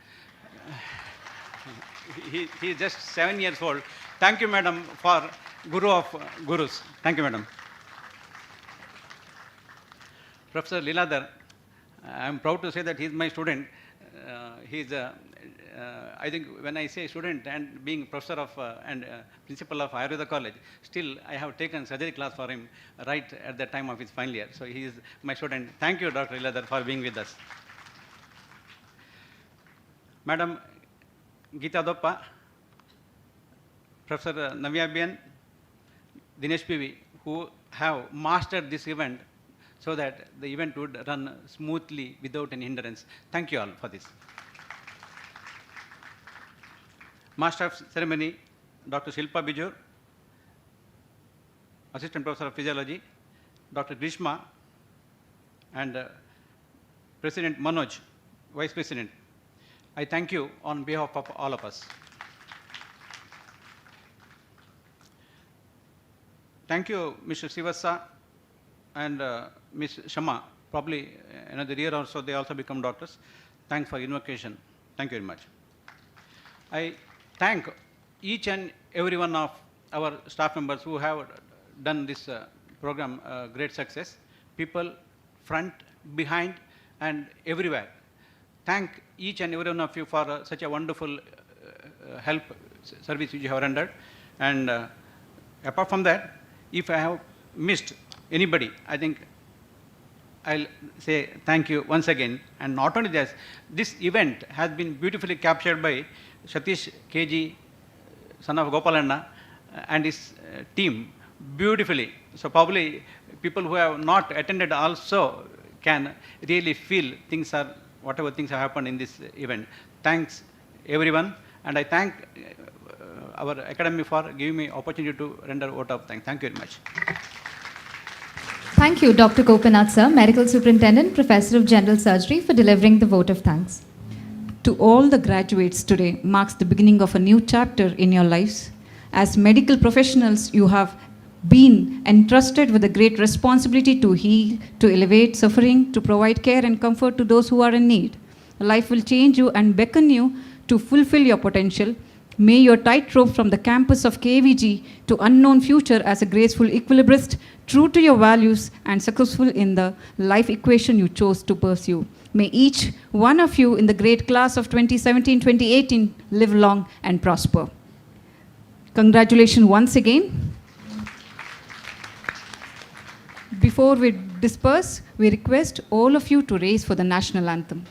He is just 7 years old. Thank you, madam, for Guru of Gurus. Thank you, madam. Professor Leeladhar, I am proud to say that he is my student. I think when I say student and being professor of and principal of Ayurveda College, still I have taken surgery class for him right at the time of his final year. So he is my student. Thank you, Dr. Leeladhar, for being with us. Madam Geeta Doppa, Professor Navya Bian, Dinesh PV, who have mastered this event so that the event would run smoothly without any hindrance. Thank you all for this. Master of Ceremony, Dr. Shilpa Bijur, Assistant Professor of Physiology, Dr. Grishma, and President Manoj, Vice President. I thank you on behalf of all of us. Thank you, Mr. Sivasa and Ms. Shama. Probably another year or so, they also become doctors. Thanks for invocation. Thank you very much. I thank each and every one of our staff members who have done this program great success. People front, behind, and everywhere. Thank each and every one of you for such a wonderful help, service which you have rendered. And apart from that, if I have missed anybody, I think I'll say thank you once again. And not only this, this event has been beautifully captured by Satish KG, son of Gopalanna, and his team beautifully. So probably people who have not attended also can really feel things are, whatever things have happened in this event. Thanks everyone, and I thank our academy for giving me opportunity to render vote of thanks. Thank you very much. Thank you, Dr. Gopinath sir, Medical Superintendent, Professor of General Surgery, for delivering the vote of thanks. To all the graduates, today marks the beginning of a new chapter in your lives. As medical professionals, you have been entrusted with a great responsibility to heal, to elevate suffering, to provide care and comfort to those who are in need. Life will change you and beckon you to fulfill your potential. May your tightrope from the campus of KVG to unknown future as a graceful equilibrist, true to your values and successful in the life equation you chose to pursue. May each one of you in the great class of 2017-2018 live long and prosper. Congratulations once again. Before we disperse, we request all of you to raise for the national anthem.